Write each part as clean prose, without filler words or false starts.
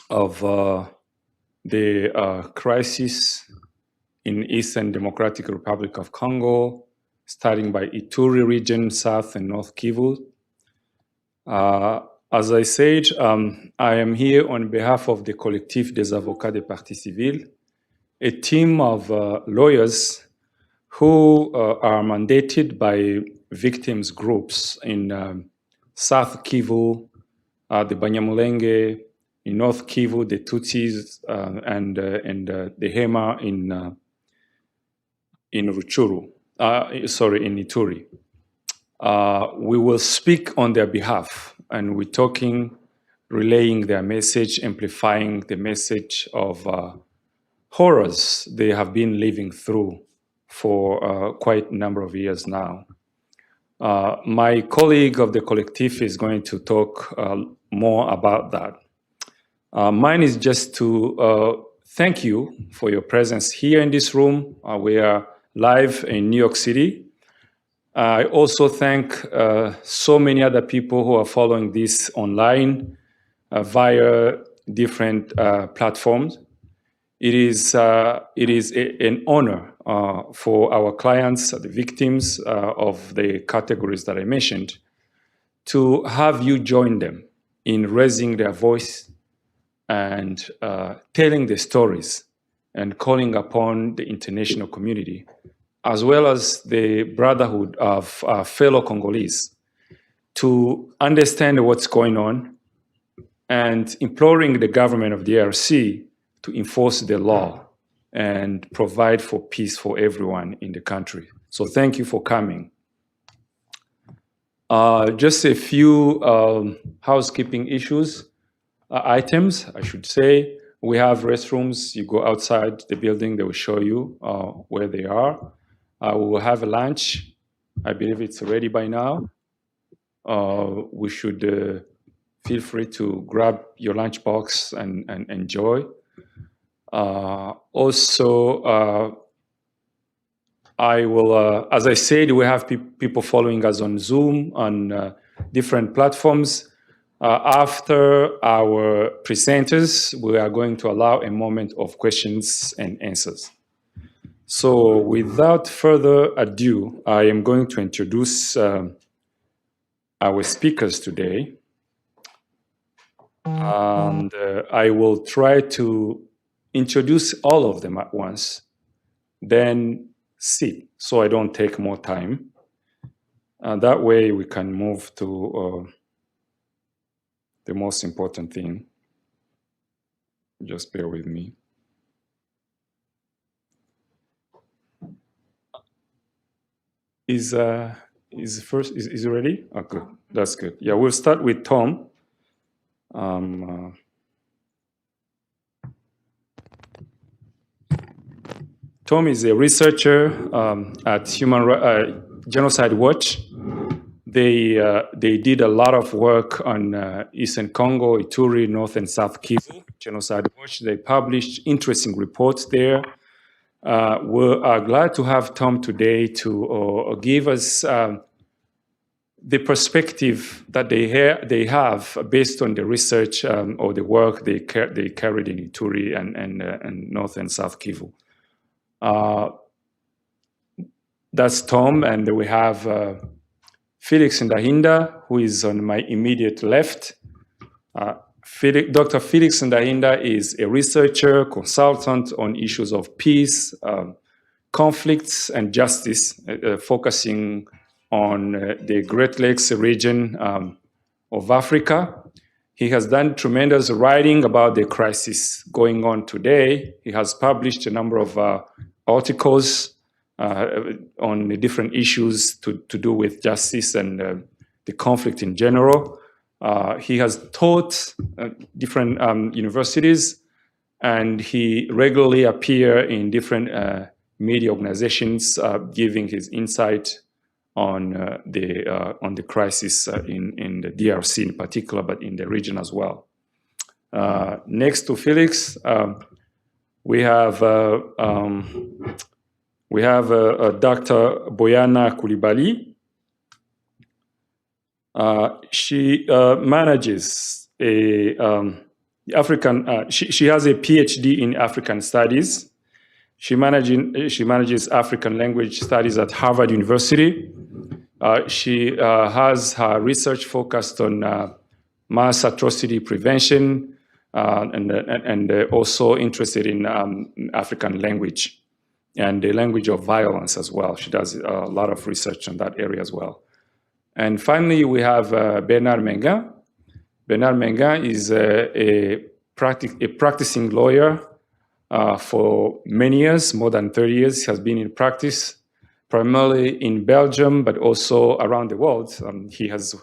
of the crisis in Eastern Democratic Republic of Congo, starting by Ituri region, South and North Kivu. As I said, I am here on behalf of the Collectif des Avocats des Parties Civiles, a team of lawyers who are mandated by victims groups in South Kivu, the Banyamulenge, in North Kivu, the Tutsis, and the Hema in Ruchuru, in Ituri. We will speak on their behalf, and we're talking, relaying their message, amplifying the message of horrors they have been living through for quite a number of years now. My colleague of the collective is going to talk more about that. Mine is just to thank you for your presence here in this room. We are live in New York City. I also thank so many other people who are following this online via different platforms. It is an honor for our clients, the victims of the categories that I mentioned, to have you join them in raising their voice and telling the stories and calling upon the international community, as well as the brotherhood of fellow Congolese, to understand what's going on and imploring the government of the DRC to enforce the law and provide for peace for everyone in the country. So thank you for coming. Just a few housekeeping items, I should say. We have restrooms. You go outside the building, they will show you where they are. We will have a lunch. I believe it's ready by now. We should feel free to grab your lunchbox and enjoy. Also, I will, as I said, we have people following us on Zoom, on different platforms. After our presenters, we are going to allow a moment of questions and answers. So without further ado, I am going to introduce our speakers today. And I will try to introduce all of them at once, then sit, so I don't take more time. And that way we can move to the most important thing. Just bear with me. Is it ready? Oh, good. That's good. Yeah, we'll start with Tom. Tom is a researcher at Genocide Watch. They did a lot of work on Eastern Congo, Ituri, North and South Kivu. Genocide Watch. They published interesting reports there. We are glad to have Tom today to give us the perspective that they have based on the research or the work they carried in Ituri and North and South Kivu. That's Tom, and we have Felix Ndahinda, who is on my immediate left. Dr. Felix Ndahinda is a researcher, consultant on issues of peace, conflicts, and justice, focusing on the Great Lakes region of Africa. He has done tremendous writing about the crisis going on today. He has published a number of articles on the different issues to do with justice and the conflict in general. He has taught different universities, and he regularly appears in different media organizations, giving his insight on the crisis in the DRC in particular, but in the region as well. Next to Felix, we have Dr. Boyana Koulibaly. She manages a She has a PhD in African Studies. She manages African language studies at Harvard University. She has her research focused on mass atrocity prevention and also interested in African language and the language of violence as well. She does a lot of research on that area as well. And finally, we have Bernard Menga. Bernard Menga is a practicing lawyer for many years, more than 30 years. He has been in practice, primarily in Belgium, but also around the world. He has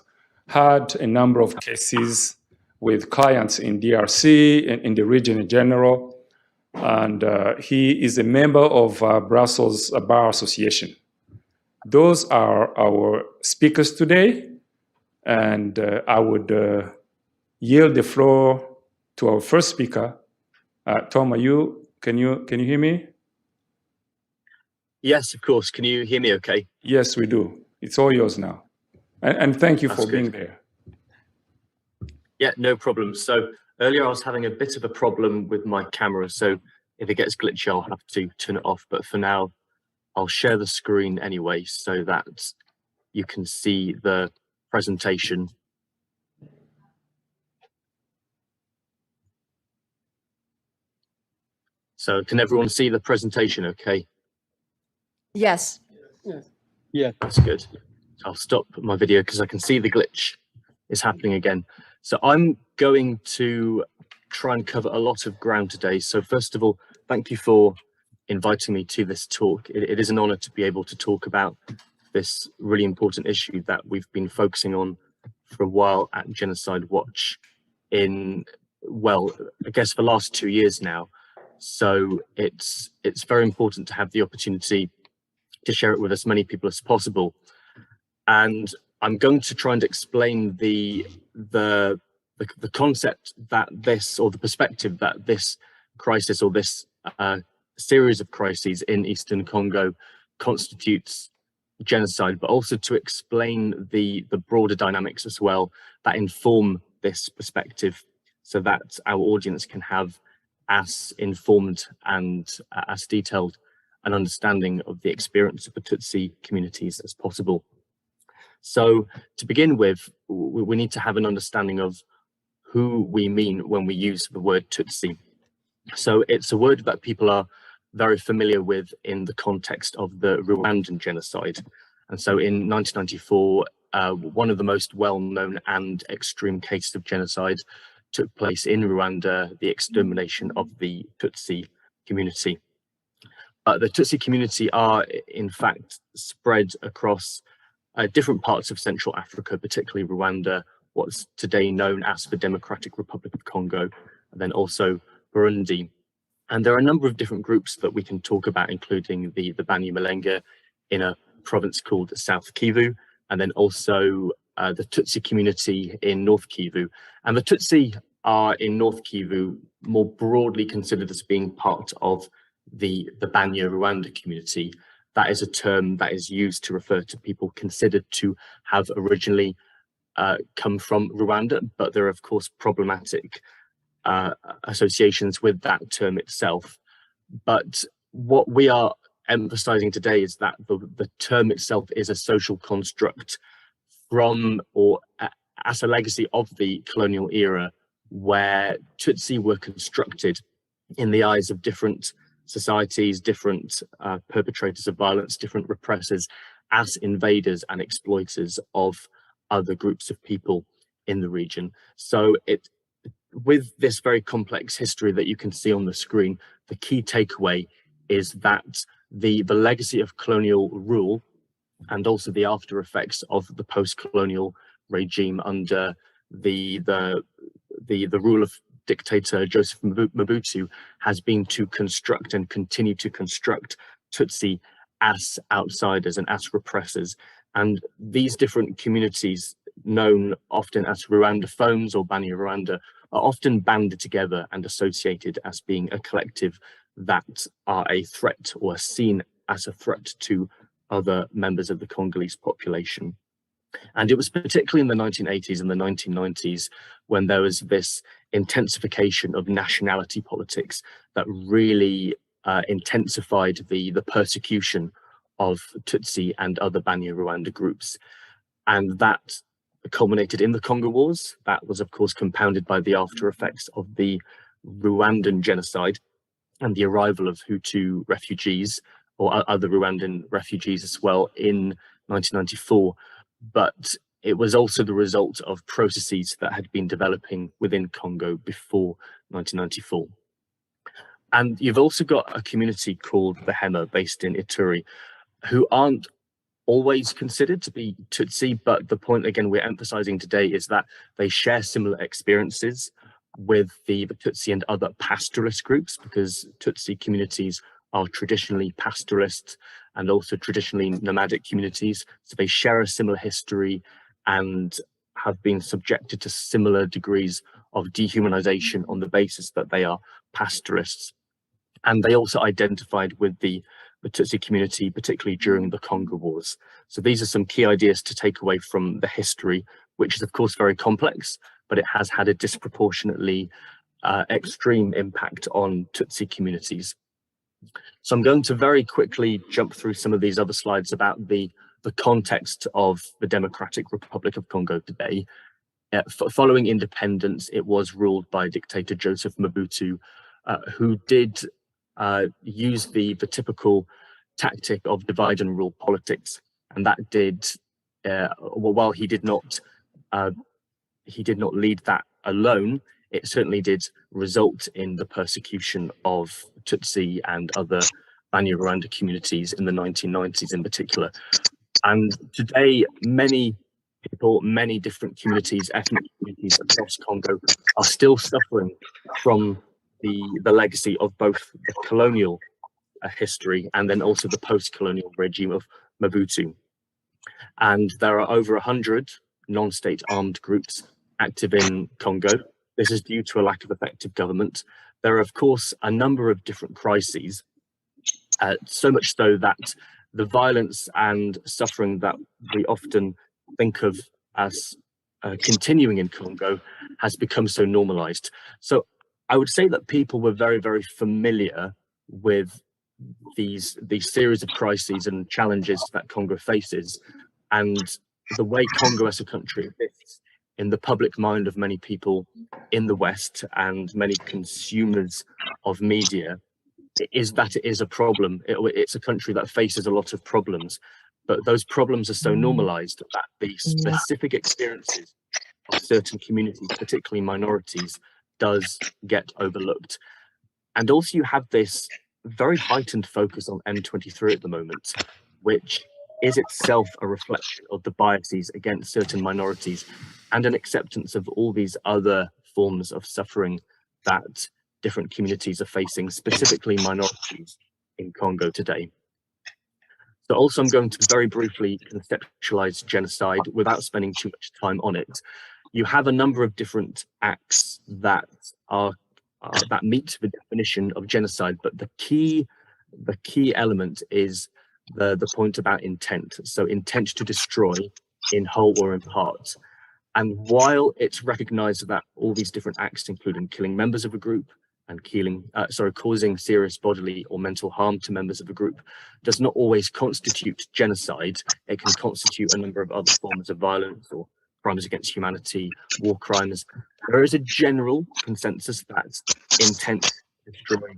had a number of cases with clients in DRC and in the region in general. And he is a member of Brussels Bar Association. Those are our speakers today. And I would yield the floor to our first speaker. Tom, can you hear me? Yes, of course. Can you hear me okay? Yes, we do. It's all yours now. And thank you for being there. Yeah, no problem. So earlier I was having a bit of a problem with my camera. So if it gets glitchy, I'll have to turn it off. But for now, I'll share the screen anyway so that you can see the presentation. So can everyone see the presentation okay? Yes. Yeah, that's good. I'll stop my video because I can see the glitch is happening again. So I'm going to try and cover a lot of ground today. So first of all, thank you for inviting me to this talk. It is an honor to be able to talk about this really important issue that we've been focusing on for a while at Genocide Watch in, well, I guess the last 2 years now. So it's very important to have the opportunity to share it with as many people as possible. And I'm going to try and explain the concept that this, or the perspective that this crisis or this series of crises in Eastern Congo constitutes genocide, but also to explain the broader dynamics as well that inform this perspective so that our audience can have as informed and as detailed an understanding of the experience of the Tutsi communities as possible. So to begin with, we need to have an understanding of who we mean when we use the word Tutsi. So it's a word that people are very familiar with in the context of the Rwandan genocide. And so in 1994, one of the most well-known and extreme cases of genocide took place in Rwanda, the extermination of the Tutsi community. The Tutsi community are in fact spread across different parts of Central Africa, particularly Rwanda, what's today known as the Democratic Republic of Congo, and then also Burundi. And there are a number of different groups that we can talk about, including the Banyamulenge in a province called South Kivu, and then also the Tutsi community in North Kivu. And the Tutsi are in North Kivu more broadly considered as being part of the Banya Rwanda community. That is a term that is used to refer to people considered to have originally come from Rwanda, but there are of course problematic associations with that term itself. But what we are emphasizing today is that the term itself is a social construct from or as a legacy of the colonial era, where Tutsi were constructed in the eyes of different societies, different perpetrators of violence, different repressors, as invaders and exploiters of other groups of people in the region. So with this very complex history that you can see on the screen, the key takeaway is that the legacy of colonial rule and also the after effects of the post-colonial regime under the rule of dictator Joseph Mobutu has been to construct and continue to construct Tutsi as outsiders and as repressors. And these different communities, known often as Rwandophones or Banya Rwanda, are often banded together and associated as being a collective that are a threat or are seen as a threat to other members of the Congolese population. And it was particularly in the 1980s and the 1990s when there was this intensification of nationality politics that really intensified the persecution of Tutsi and other Banyarwanda groups. And that culminated in the Congo Wars. That was, of course, compounded by the after effects of the Rwandan genocide and the arrival of Hutu refugees or other Rwandan refugees as well in 1994. But it was also the result of processes that had been developing within Congo before 1994. And you've also got a community called the Hema based in Ituri, who aren't always considered to be Tutsi, but the point again we're emphasizing today is that they share similar experiences with the Tutsi and other pastoralist groups, because Tutsi communities are traditionally pastoralist and also traditionally nomadic communities. So they share a similar history and have been subjected to similar degrees of dehumanization on the basis that they are pastoralists. And they also identified with the Tutsi community, particularly during the Congo Wars. So these are some key ideas to take away from the history, which is of course very complex, but it has had a disproportionately extreme impact on Tutsi communities. So I'm going to very quickly jump through some of these other slides about the context of the Democratic Republic of Congo today. Following independence, it was ruled by dictator Joseph Mobutu, who did use the typical tactic of divide and rule politics, and that did while he did not lead that alone, it certainly did result in the persecution of Tutsi and other Banyarwanda communities in the 1990s in particular. And today, many people, many different communities, ethnic communities across Congo are still suffering from the legacy of both the colonial history and then also the post-colonial regime of Mobutu. And there are over 100 non-state armed groups active in Congo. This is due to a lack of effective government. There are, of course, a number of different crises, so much so that the violence and suffering that we often think of as continuing in Congo has become so normalized. So I would say that people were very, very familiar with these series of crises and challenges that Congo faces, and the way Congo as a country exists in the public mind of many people in the West and many consumers of media is that it is a problem. It's a country that faces a lot of problems, but those problems are so normalized that the specific experiences of certain communities, particularly minorities, does get overlooked. And also you have this very heightened focus on M23 at the moment, which is itself a reflection of the biases against certain minorities and an acceptance of all these other forms of suffering that different communities are facing, specifically minorities in Congo today. So also I'm going to very briefly conceptualize genocide without spending too much time on it. You have a number of different acts that are that meet the definition of genocide, but the key element is the point about intent. So intent to destroy in whole or in part. And while it's recognized that all these different acts, including killing members of a group and causing serious bodily or mental harm to members of a group, does not always constitute genocide, it can constitute a number of other forms of violence or crimes against humanity, war crimes. There is a general consensus that intent to destroy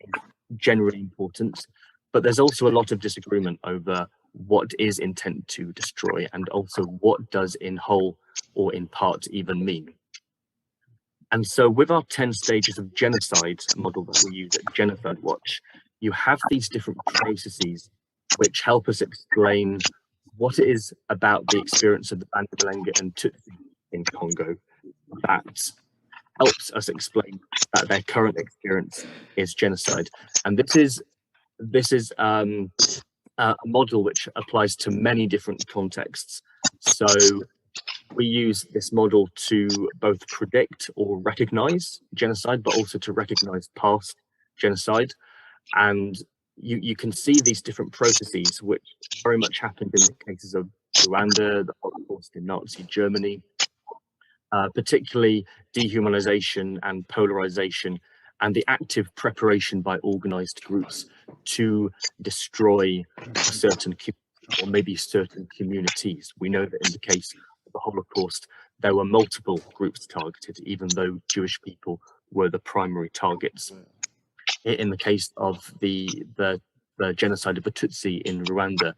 is generally important, but there's also a lot of disagreement over what is intent to destroy and also what does in whole or in part even mean. And so with our 10 stages of genocide model that we use at Genocide Watch, you have these different processes which help us explain what it is about the experience of the Banyarwanda and Tutsi in Congo that helps us explain that their current experience is genocide. And this is a model which applies to many different contexts. So we use this model to both predict or recognize genocide, but also to recognize past genocide. And you can see these different processes, which very much happened in the cases of Rwanda, the Holocaust in Nazi Germany, particularly dehumanization and polarization, and the active preparation by organized groups to destroy a certain or maybe certain communities. We know that in the case of the Holocaust, there were multiple groups targeted, even though Jewish people were the primary targets. In the case of the genocide of the Tutsi in Rwanda,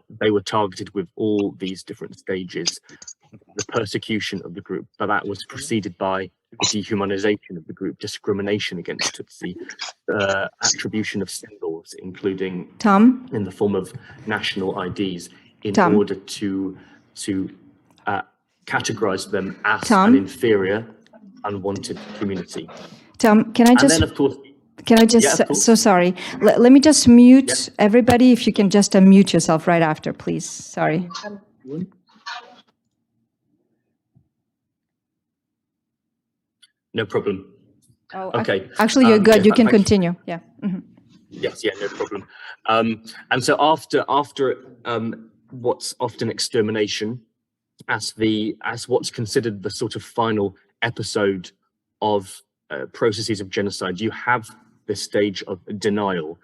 they were targeted with all these different stages. The persecution of the group, but that was preceded by the dehumanization of the group, discrimination against Tutsi, attribution of symbols, including Tom, in the form of national IDs, in Tom. order to categorize them as Tom? an inferior, unwanted community. Tom, can I And just then, of course, Can I just, Yeah, of course. so sorry. Let me just mute Yep. everybody. If you can just unmute yourself right after, please. Sorry. no problem. Oh, Okay. Actually, you're good. yeah, You can thank you. continue. Yeah. Mhm. Yes, yeah, no problem. And so after what's often extermination, as what's considered the sort of final episode of processes of genocide, you have this stage of denial.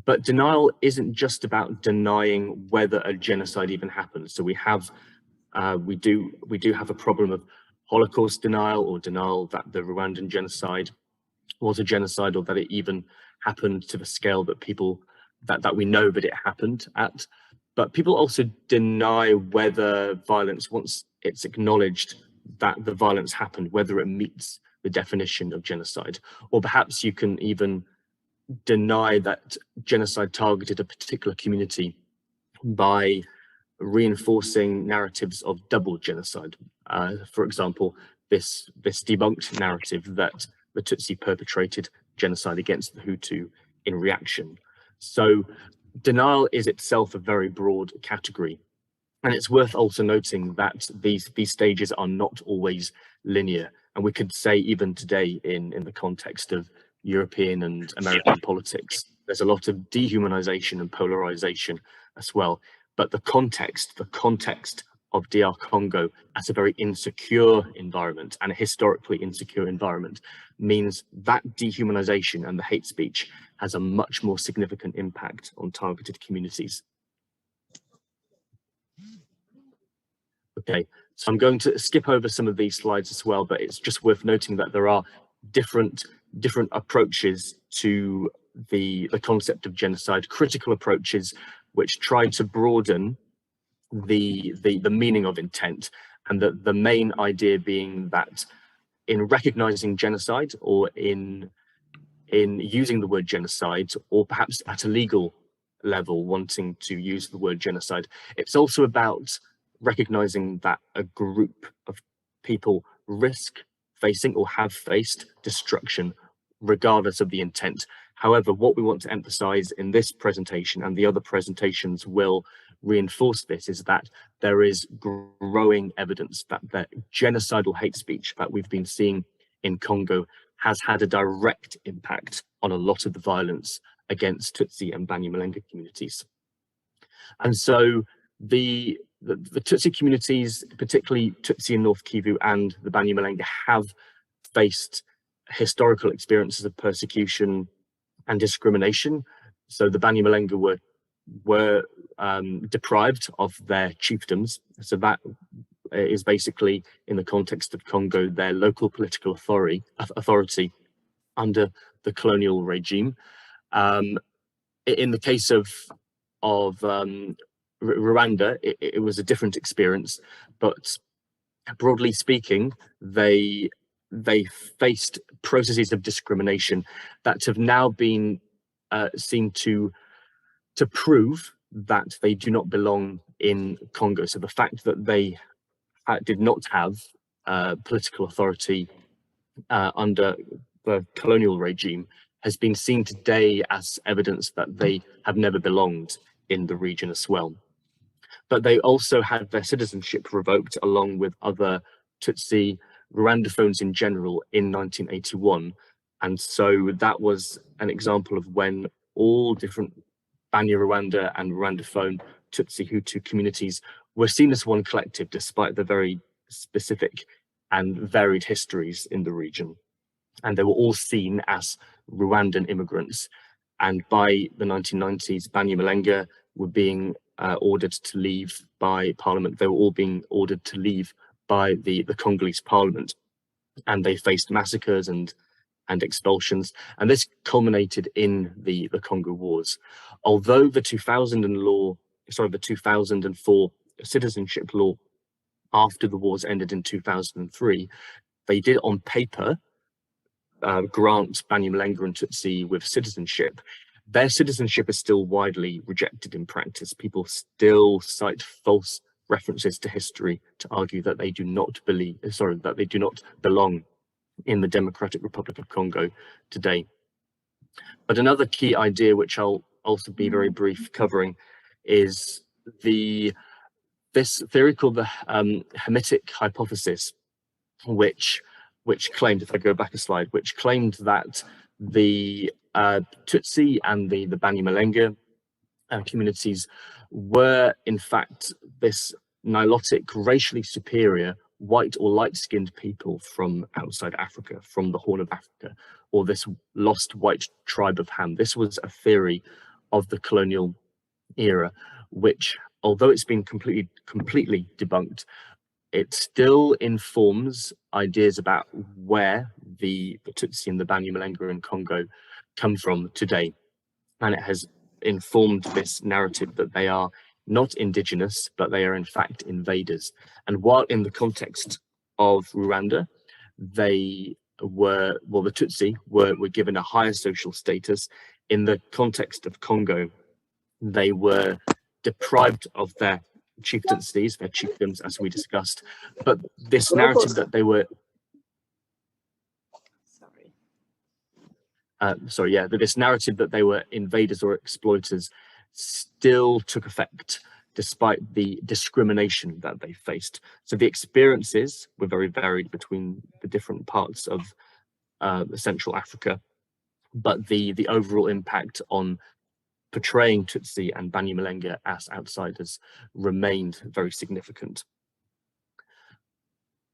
But denial isn't just about denying whether a genocide even happened. So we do have a problem of Holocaust denial, or denial that the Rwandan genocide was a genocide, or that it even happened to the scale that that we know that it happened at. But people also deny whether violence, once it's acknowledged that the violence happened, whether it meets the definition of genocide. Or perhaps you can even deny that genocide targeted a particular community by reinforcing narratives of double genocide. For example, this debunked narrative that the Tutsi perpetrated genocide against the Hutu in reaction. So denial is itself a very broad category. And it's worth also noting that these stages are not always linear. And we could say even today in the context of European and American politics, there's a lot of dehumanization and polarization as well. But the context of DR Congo as a very insecure environment, and a historically insecure environment, means that dehumanization and the hate speech has a much more significant impact on targeted communities. Okay, so I'm going to skip over some of these slides as well, but it's just worth noting that there are different approaches to the concept of genocide, critical approaches which try to broaden the meaning of intent, and the main idea being that in recognizing genocide, or in using the word genocide, or perhaps at a legal level wanting to use the word genocide, it's also about recognizing that a group of people risk facing or have faced destruction regardless of the intent. However, what we want to emphasize in this presentation, and the other presentations will reinforce this, is that there is growing evidence that the genocidal hate speech that we've been seeing in Congo has had a direct impact on a lot of the violence against Tutsi and Banyamulenge communities. And so the Tutsi communities, particularly Tutsi in North Kivu and the Banyamulenge, have faced historical experiences of persecution and discrimination. So the Banyamulenge were deprived of their chiefdoms. So that is basically, in the context of Congo, their local political authority under the colonial regime. In the case of Rwanda, it was a different experience, but broadly speaking, they faced processes of discrimination that have now been seen to prove that they do not belong in Congo. So the fact that they did not have political authority under the colonial regime has been seen today as evidence that they have never belonged in the region as well. But they also had their citizenship revoked, along with other Tutsi Rwandophones in general, in 1981. And so that was an example of when all different Banya-Rwanda and Rwandophone Tutsi Hutu communities were seen as one collective despite the very specific and varied histories in the region. And they were all seen as Rwandan immigrants. And by the 1990s, Banyamulenge were being ordered to leave by parliament. They were all being ordered to leave by the Congolese parliament. And they faced massacres and expulsions. And this culminated in the Congo Wars. Although the 2004 citizenship law after the wars ended in 2003, they did on paper grant Banyamulenge and Tutsi with citizenship. Their citizenship is still widely rejected in practice. People still cite false references to history to argue that they do not belong in the Democratic Republic of Congo today. But another key idea, which I'll also be very brief covering, is this theory called the Hamitic hypothesis, which claimed, if I go back a slide, which claimed that the Tutsi and the Banyamulenge communities were in fact this Nilotic, racially superior, white or light-skinned people from outside Africa, from the Horn of Africa, or this lost white tribe of Ham. This was a theory of the colonial era, which, although it's been completely debunked, it still informs ideas about where the Tutsi and the Banyamulenge in Congo come from today. And it has informed this narrative that they are not indigenous, but they are in fact invaders. And while in the context of Rwanda, the Tutsi were given a higher social status. In the context of Congo, they were deprived of their chieftaincies, their chiefdoms, as we discussed. But this narrative that they were this narrative that they were invaders or exploiters still took effect despite the discrimination that they faced. So the experiences were very varied between the different parts of Central Africa, but the overall impact on portraying Tutsi and Banyamulenge as outsiders remained very significant.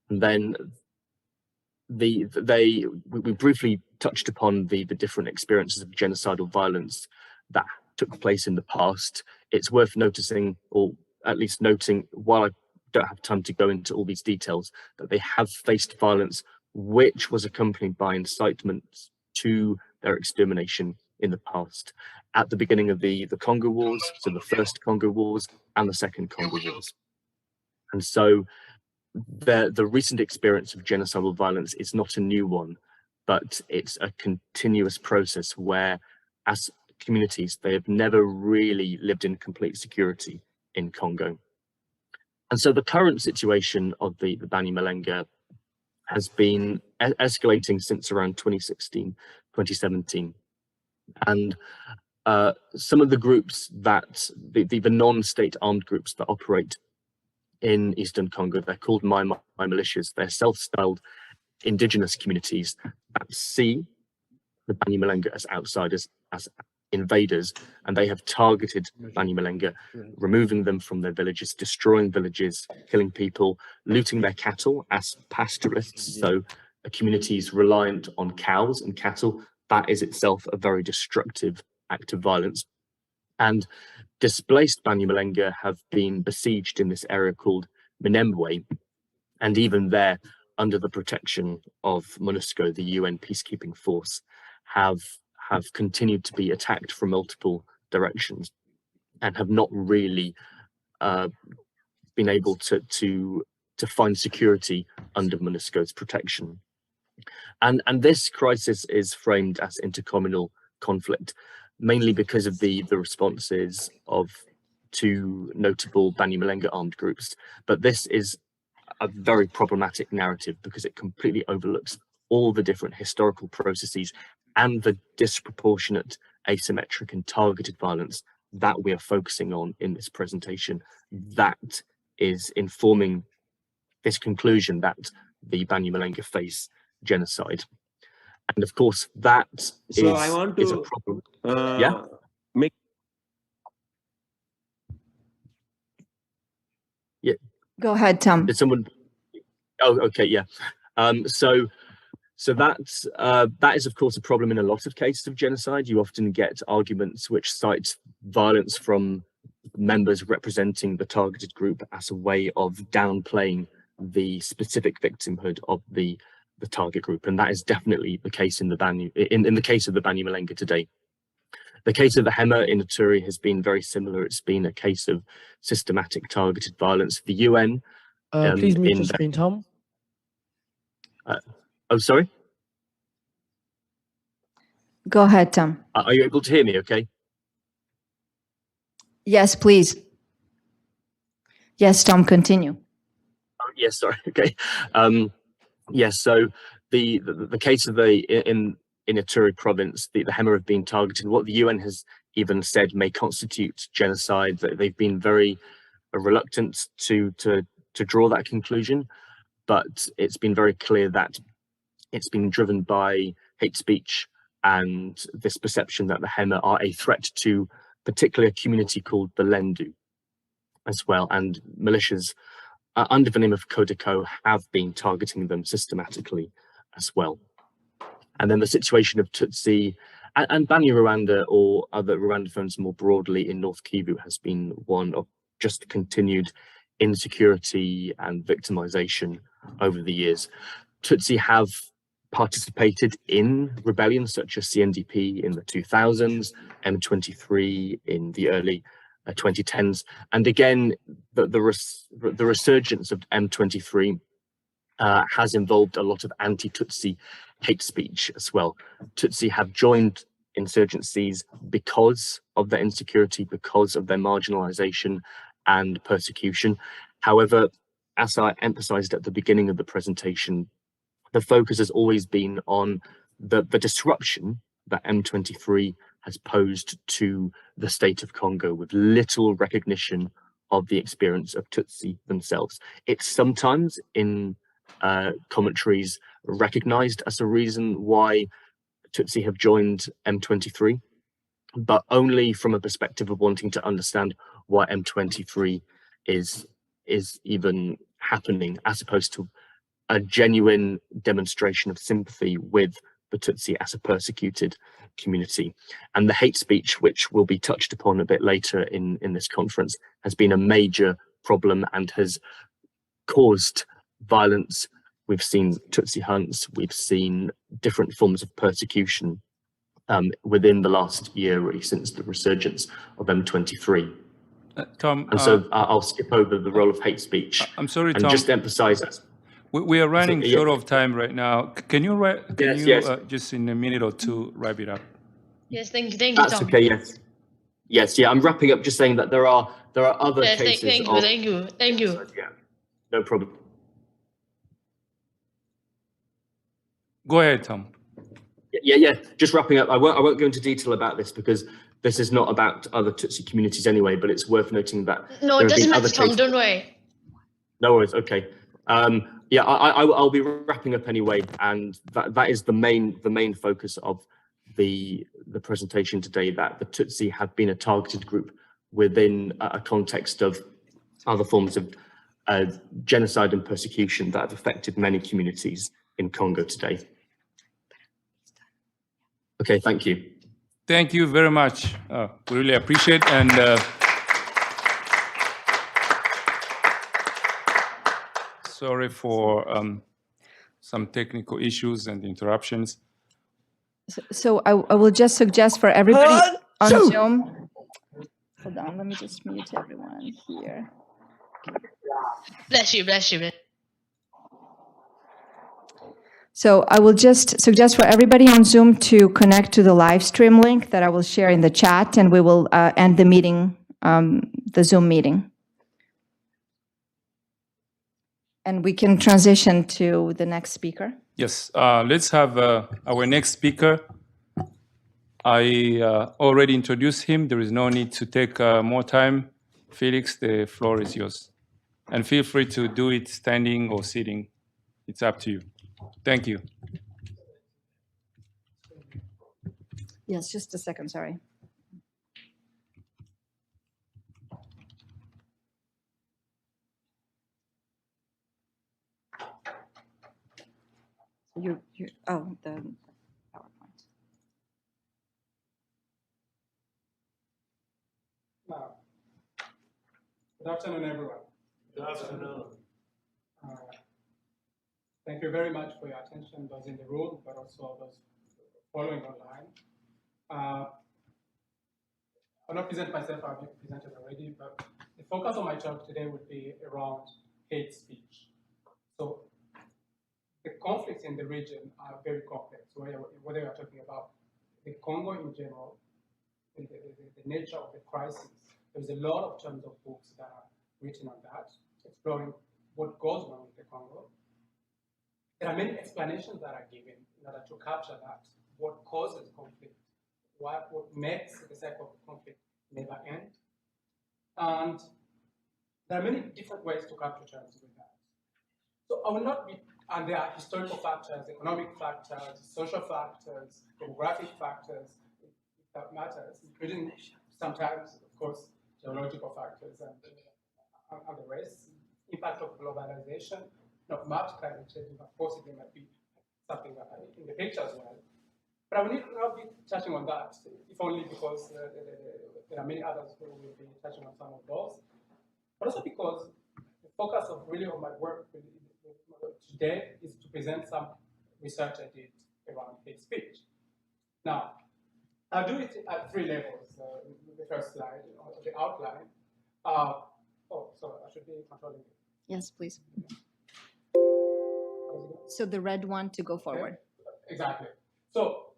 And then we briefly touched upon the different experiences of genocidal violence that took place in the past. It's worth noticing, or at least noting, while I don't have time to go into all these details, that they have faced violence which was accompanied by incitement to their extermination in the past, at the beginning of the Congo Wars, so the first Congo Wars and the second Congo Wars. And so the recent experience of genocidal violence is not a new one, but it's a continuous process where, as communities, they have never really lived in complete security in Congo. And so the current situation of the Banyamulenge has been escalating since around 2016, 2017. And some of the groups that, the non-state armed groups that operate in Eastern Congo, they're called my militias. They're self-styled indigenous communities that see the Banyamulenge as outsiders, as invaders, and they have targeted Banyamulenge, removing them from their villages, destroying villages, killing people, looting their cattle as pastoralists. So a community is reliant on cows and cattle. That is itself a very destructive act of violence. And displaced Banyamulenge have been besieged in this area called Minembwe, and even there, under the protection of MONUSCO, the UN peacekeeping force, have continued to be attacked from multiple directions and have not really been able to find security under MONUSCO's protection. And this crisis is framed as intercommunal conflict, mainly because of the responses of two notable Banyamulenge armed groups. But this is a very problematic narrative because it completely overlooks all the different historical processes and the disproportionate, asymmetric and targeted violence that we are focusing on in this presentation, that is informing this conclusion that the Banyamulenge face genocide. And of course, that is a problem. Go ahead, Tom. Did someone? Oh, okay, yeah. So that is, of course, a problem in a lot of cases of genocide. You often get arguments which cite violence from members representing the targeted group as a way of downplaying the specific victimhood of the target group, and that is definitely the case in the case of the Banu Malenga today. The case of the Hema in Ituri has been very similar. It's been a case of systematic targeted violence. The UN. Please mute your screen, Tom. Oh, sorry. Go ahead, Tom. Are you able to hear me? Okay. Yes, please. Yes, Tom, continue. Oh, yes, sorry. Okay. Yes. So the case of in Ituri province, the Hema have been targeted. What the UN has even said may constitute genocide. They've been very reluctant to draw that conclusion, but it's been very clear that it's been driven by hate speech and this perception that the Hema are a threat to particularly a community called the Lendu as well, and militias under the name of Codeco have been targeting them systematically as well. And then the situation of Tutsi and Banu Rwanda or other Rwandophones more broadly in North Kivu has been one of just continued insecurity and victimization over the years. Tutsi have participated in rebellions such as CNDP in the 2000s, M23 in the early 2010s, and again the resurgence of M23 has involved a lot of anti-Tutsi hate speech as well. Tutsi have joined insurgencies because of their insecurity, because of their marginalization and persecution. However, as I emphasized at the beginning of the presentation, the focus has always been on the disruption that M23 has posed to the state of Congo, with little recognition of the experience of Tutsi themselves. It's sometimes in commentaries recognized as a reason why Tutsi have joined M23, but only from a perspective of wanting to understand why M23 is even happening, as opposed to a genuine demonstration of sympathy with the Tutsi as a persecuted community. And the hate speech, which will be touched upon a bit later in this conference, has been a major problem and has caused violence. We've seen Tutsi hunts, we've seen different forms of persecution within the last year, really, since the resurgence of M23. Tom, and so I'll skip over the role of hate speech. I'm sorry, and Tom. just emphasize that. We are running short of time right now. Can you Yes. Just in a minute or two wrap it up? Yes, thank you, That's Tom. okay. Yes. I'm wrapping up, just saying that there are other Yes, cases. thank you. Yeah, no problem. Go ahead, Tom. Yeah. Just wrapping up. I won't go into detail about this because this is not about other Tutsi communities anyway. But it's worth noting that No, there it have been doesn't other matter, Tom. cases. Don't worry. No worries. Okay. Yeah, I'll be wrapping up anyway, and that is the main focus of the presentation today. That the Tutsi have been a targeted group within a context of other forms of genocide and persecution that have affected many communities in Congo today. Okay, thank you. Thank you very much. We really appreciate and. Sorry for some technical issues and interruptions. So I will just suggest for everybody on Zoom. Hold on, let me just mute everyone here. Bless you. So I will just suggest for everybody on Zoom to connect to the live stream link that I will share in the chat, and we will end the meeting, the Zoom meeting. And we can transition to the next speaker. Yes, let's have our next speaker. I already introduced him. There is no need to take more time. Felix, the floor is yours. And feel free to do it standing or sitting. It's up to you. Thank you. Yes, just a second, sorry. the PowerPoint. Good afternoon, everyone. Good afternoon. Thank you very much for your attention, those in the room, but also those following online. I'll not present myself, I've been presented already, but the focus of my talk today would be around hate speech. So the conflicts in the region are very complex, whether you're talking about the Congo in general, the nature of the crisis. There's a lot of terms of books that are written on that, exploring what goes on with the Congo. There are many explanations that are given in order to capture that, what causes conflict, what makes the cycle of conflict never end. And there are many different ways to come to terms with that. So I will not be, and there are historical factors, economic factors, social factors, demographic factors, if that matters, including sometimes, of course, geological factors and the rest, impact of globalization, not much climate change, but possibly might be something that in the picture as well. But I will not be touching on that, if only because there are many others who will be touching on some of those, but also because the focus of my work today is to present some research I did around hate speech. Now, I'll do it at 3 levels. The first slide, the outline. So I should be controlling it. Yes, please. So the red one to go forward. Okay. Exactly. So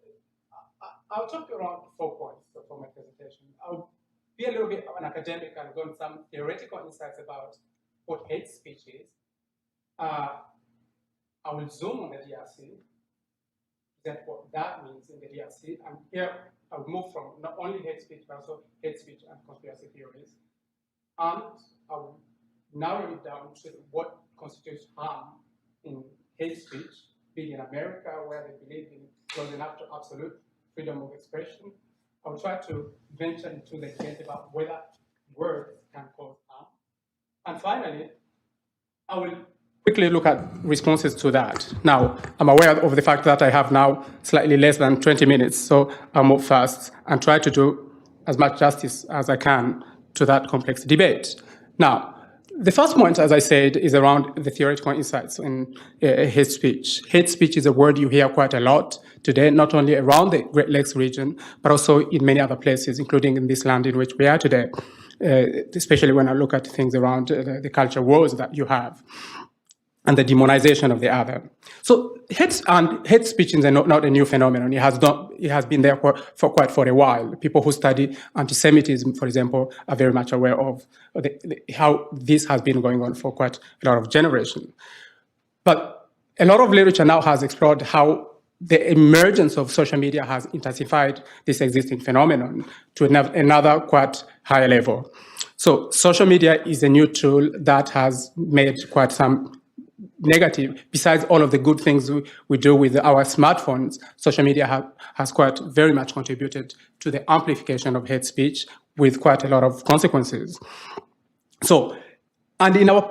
I'll talk around 4 points for my presentation. I'll be a little bit of an academic and go on some theoretical insights about what hate speech is. I will zoom on the DRC, present what that means in the DRC, and here I'll move from not only hate speech, but also hate speech and conspiracy theories. And I will narrow it down to what constitutes harm in hate speech, being in America, where they believe in close enough to absolute freedom of expression. I will try to venture into the debate about whether words can cause harm. And finally, I will quickly look at responses to that. Now, I'm aware of the fact that I have now slightly less than 20 minutes, so I'll move fast and try to do as much justice as I can to that complex debate. Now, the first point, as I said, is around the theoretical insights in hate speech. Hate speech is a word you hear quite a lot today, not only around the Great Lakes region, but also in many other places, including in this land in which we are today, especially when I look at things around the culture wars that you have and the demonization of the other. So hate speech is not a new phenomenon. It has been there for a while. People who study anti-Semitism, for example, are very much aware of how this has been going on for quite a lot of generations. But a lot of literature now has explored how the emergence of social media has intensified this existing phenomenon to another quite higher level. So social media is a new tool that has made quite some negative. Besides all of the good things we do with our smartphones, social media has quite very much contributed to the amplification of hate speech with quite a lot of consequences. So, and in a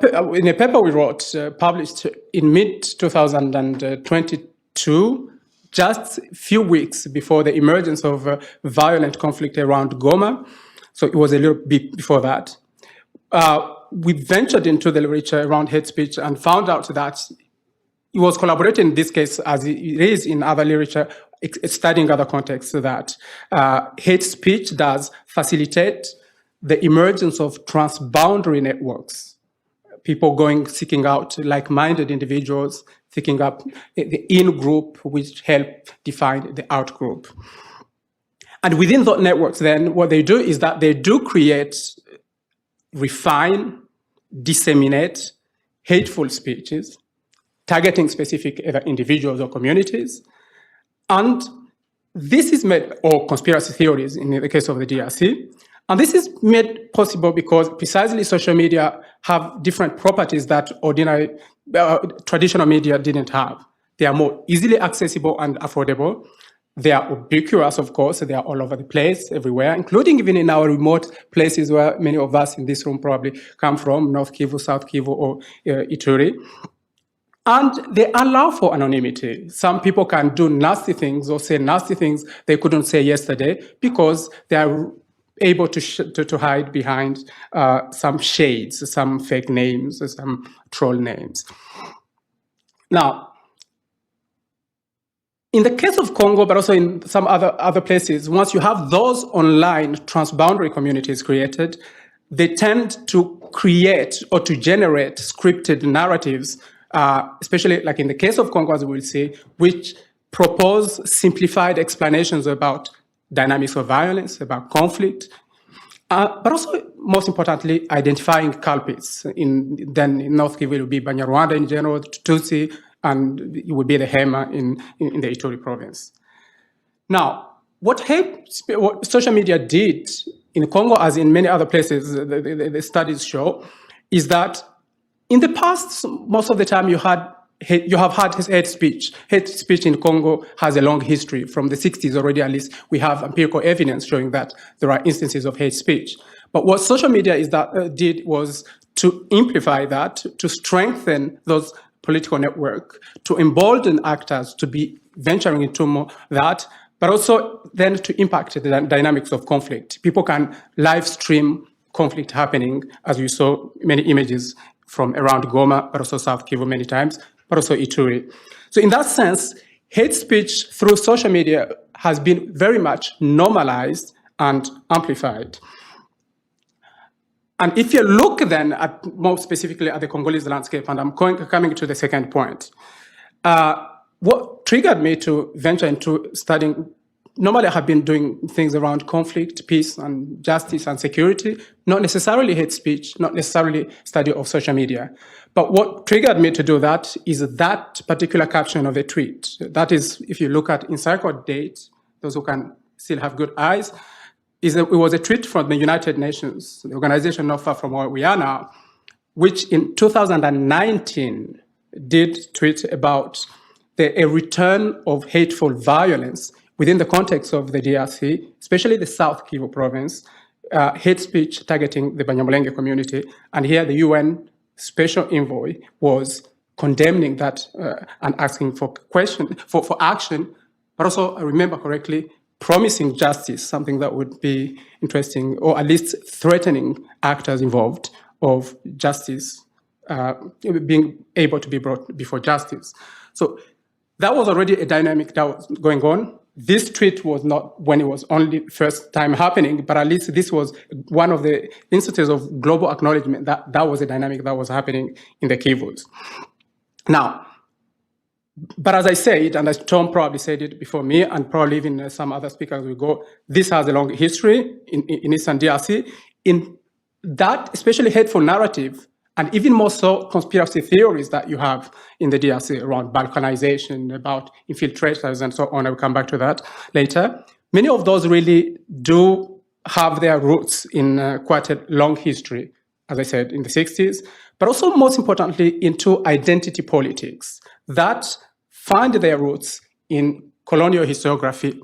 paper we wrote, published in mid-2022, just a few weeks before the emergence of violent conflict around Goma, so it was a little bit before that, we ventured into the literature around hate speech and found out that it was collaborating in this case, as it is in other literature, studying other contexts, that hate speech does facilitate the emergence of transboundary networks. People seeking out like-minded individuals, seeking up the in-group, which help define the out-group. And within those networks, then, what they do is that they do create, refine, disseminate hateful speeches, targeting specific either individuals or communities. And this is made, or conspiracy theories in the case of the DRC, and this is made possible because precisely social media have different properties that ordinary, traditional media didn't have. They are more easily accessible and affordable. They are ubiquitous, of course. They are all over the place, everywhere, including even in our remote places where many of us in this room probably come from, North Kivu, South Kivu, or Ituri. And they allow for anonymity. Some people can do nasty things or say nasty things they couldn't say yesterday because they are able to hide behind some shades, some fake names, some troll names. Now, in the case of Congo, but also in some other places, once you have those online transboundary communities created, they tend to create or to generate scripted narratives, especially like in the case of Congo, as we will see, which propose simplified explanations about dynamics of violence, about conflict, but also, most importantly, identifying culprits. Then in North Kivu, it will be Banyarwanda in general, Tutsi, and it would be the Hema in the Ituri province. Now, what social media did in Congo, as in many other places, the studies show, is that in the past, most of the time you have had hate speech. Hate speech in Congo has a long history. From the 60s already, at least, we have empirical evidence showing that there are instances of hate speech. But what social media did was to amplify that, to strengthen those political network, to embolden actors to be venturing into more that, but also then to impact the dynamics of conflict. People can live stream conflict happening, as you saw many images from around Goma, but also South Kivu many times, but also Ituri. So in that sense, hate speech through social media has been very much normalized and amplified. And if you look then at more specifically at the Congolese landscape, and I'm coming to the second point, what triggered me to venture into studying, normally I have been doing things around conflict, peace, and justice and security, not necessarily hate speech, not necessarily study of social media. But what triggered me to do that is that particular caption of a tweet. That is, if you look at encircled date, those who can still have good eyes, it was a tweet from the United Nations, the organization not far from where we are now, which in 2019 did tweet about a return of hateful violence within the context of the DRC, especially the South Kivu province, hate speech targeting the Banyamulenge community. And here the UN special envoy was condemning that and asking for action, but also, I remember correctly, promising justice, something that would be interesting, or at least threatening actors involved of justice being able to be brought before justice. So that was already a dynamic that was going on. This tweet was not when it was only first time happening, but at least this was one of the instances of global acknowledgement that that was a dynamic that was happening in the Kivus. Now, but as I said, and as Tom probably said it before me, and probably even some other speakers will go, this has a long history in Eastern DRC. In that, especially hateful narrative, and even more so conspiracy theories that you have in the DRC around balkanization, about infiltrators and so on, I will come back to that later. Many of those really do have their roots in quite a long history, as I said, in the 60s, but also most importantly into identity politics that find their roots in colonial historiography.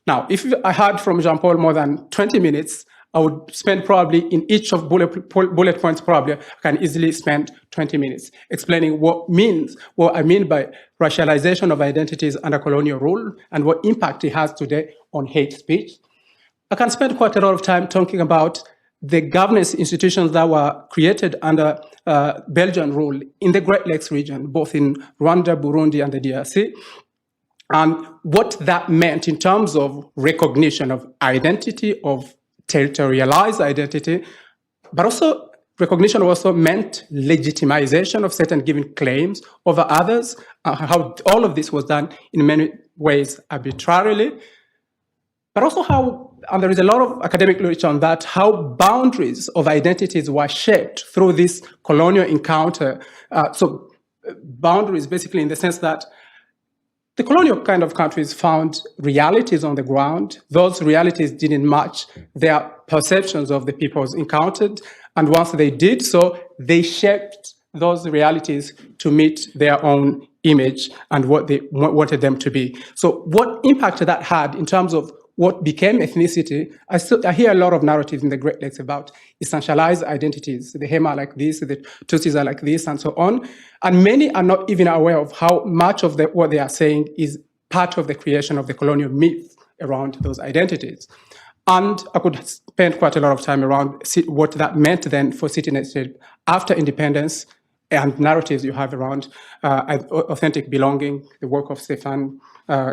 Now, if I had from Jean-Paul more than 20 minutes, I would spend probably in each of bullet points, probably I can easily spend 20 minutes explaining what I mean by racialization of identities under colonial rule and what impact it has today on hate speech. I can spend quite a lot of time talking about the governance institutions that were created under Belgian rule in the Great Lakes region, both in Rwanda, Burundi, and the DRC, and what that meant in terms of recognition of identity, of territorialized identity, but also recognition also meant legitimization of certain given claims over others, how all of this was done in many ways arbitrarily, but also how, and there is a lot of academic literature on that, how boundaries of identities were shaped through this colonial encounter. So boundaries basically in the sense that the colonial kind of countries found realities on the ground. Those realities didn't match their perceptions of the peoples encountered. And once they did so, they shaped those realities to meet their own image and what they wanted them to be. So what impact that had in terms of what became ethnicity, I hear a lot of narratives in the Great Lakes about essentialized identities. The Hema are like this, the Tutsis are like this, and so on. And many are not even aware of how much of what they are saying is part of the creation of the colonial myth around those identities. And I could spend quite a lot of time around what that meant then for citizenship after independence and narratives you have around authentic belonging, the work of Stefan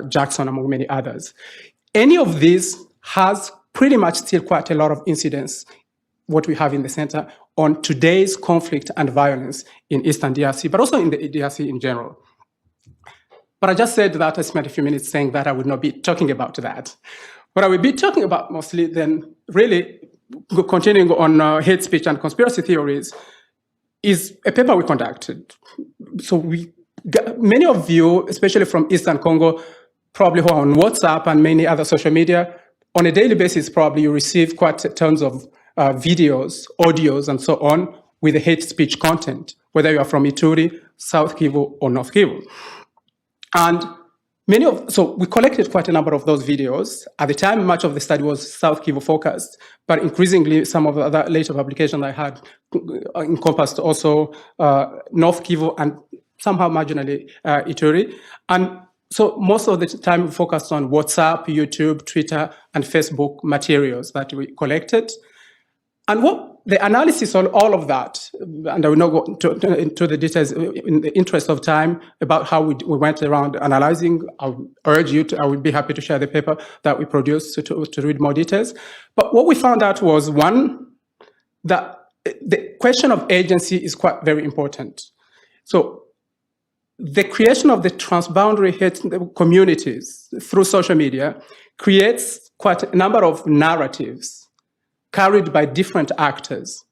Jackson, among many others. Any of this has pretty much still quite a lot of incidence, what we have in the center, on today's conflict and violence in Eastern DRC, but also in the DRC in general. But I just said that I spent a few minutes saying that I would not be talking about that. What I will be talking about mostly then, really continuing on hate speech and conspiracy theories, is a paper we conducted. So many of you, especially from Eastern Congo, probably who are on WhatsApp and many other social media, on a daily basis, probably you receive quite tons of videos, audios, and so on with the hate speech content, whether you are from Ituri, South Kivu, or North Kivu. And so we collected quite a number of those videos. At the time, much of the study was South Kivu focused, but increasingly some of the other later publications I had encompassed also North Kivu and somehow marginally Ituri. And so most of the time we focused on WhatsApp, YouTube, Twitter, and Facebook materials that we collected. And what the analysis on all of that, and I will not go into the details in the interest of time about how we went around analyzing. I urge you I would be happy to share the paper that we produced to read more details. But what we found out was, one, that the question of agency is quite very important. So the creation of the transboundary hate communities through social media creates quite a number of narratives carried by different actors.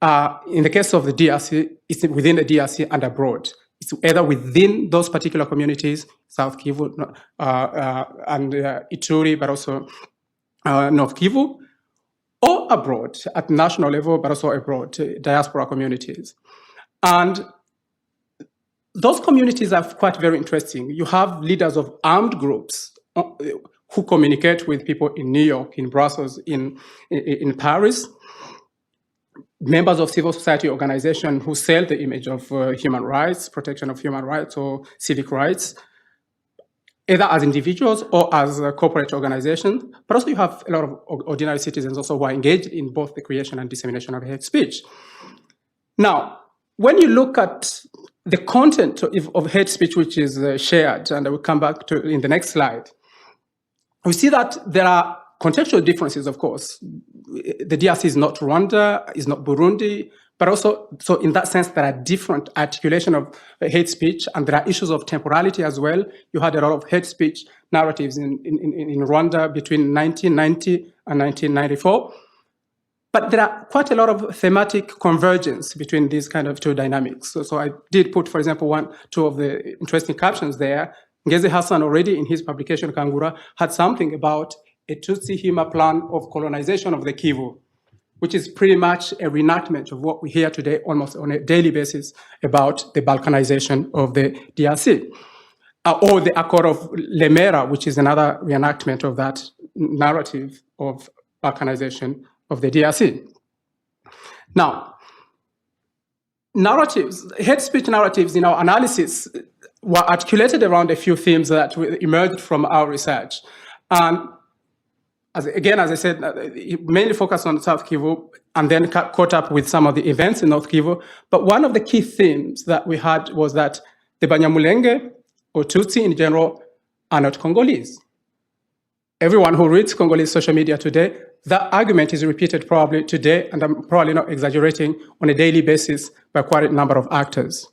In the case of the DRC, it's within the DRC and abroad. It's either within those particular communities, South Kivu and Ituri, but also North Kivu, or abroad at national level, but also abroad, diaspora communities. And those communities are quite very interesting. You have leaders of armed groups who communicate with people in New York, in Brussels, in Paris, members of civil society organizations who sell the image of human rights, protection of human rights or civic rights, either as individuals or as corporate organizations. But also you have a lot of ordinary citizens also who are engaged in both the creation and dissemination of hate speech. Now, when you look at the content of hate speech which is shared, and I will come back to in the next slide, we see that there are contextual differences, of course. The DRC is not Rwanda, is not Burundi, but also, so in that sense, there are different articulation of hate speech, and there are issues of temporality as well. You had a lot of hate speech narratives in Rwanda between 1990 and 1994. But there are quite a lot of thematic convergence between these kind of two dynamics. So I did put, for example, two of the interesting captions there. Ngeze Hassan already in his publication, Kangura, had something about a Tutsi Hima plan of colonization of the Kivu, which is pretty much a reenactment of what we hear today almost on a daily basis about the Balkanization of the DRC. Or the Accord of Lemera, which is another reenactment of that narrative of Balkanization of the DRC. Now, narratives, hate speech narratives in our analysis were articulated around a few themes that emerged from our research. And as I said, mainly focused on South Kivu and then caught up with some of the events in North Kivu. But one of the key themes that we had was that the Banyamulenge, or Tutsi in general, are not Congolese. Everyone who reads Congolese social media today, that argument is repeated probably today, and I'm probably not exaggerating, on a daily basis by quite a number of actors.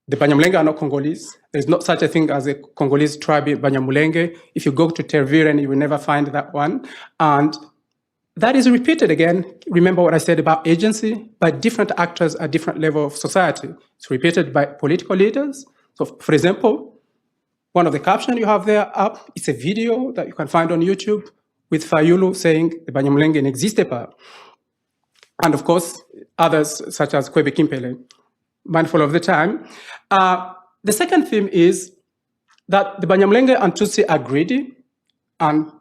The Banyamulenge are not Congolese. There's not such a thing as a Congolese tribe in Banyamulenge. If you go to Tervuren, you will never find that one. And that is repeated again. Remember what I said about agency, by different actors at different levels of society. It's repeated by political leaders. So, for example, one of the captions you have there up, it's a video that you can find on YouTube with Fayulu saying the Banyamulenge n'existe pas. And of course, others such as Kwebe Kimpele. Mindful of the time. The second theme is that the Banyamulenge and Tutsi are greedy, and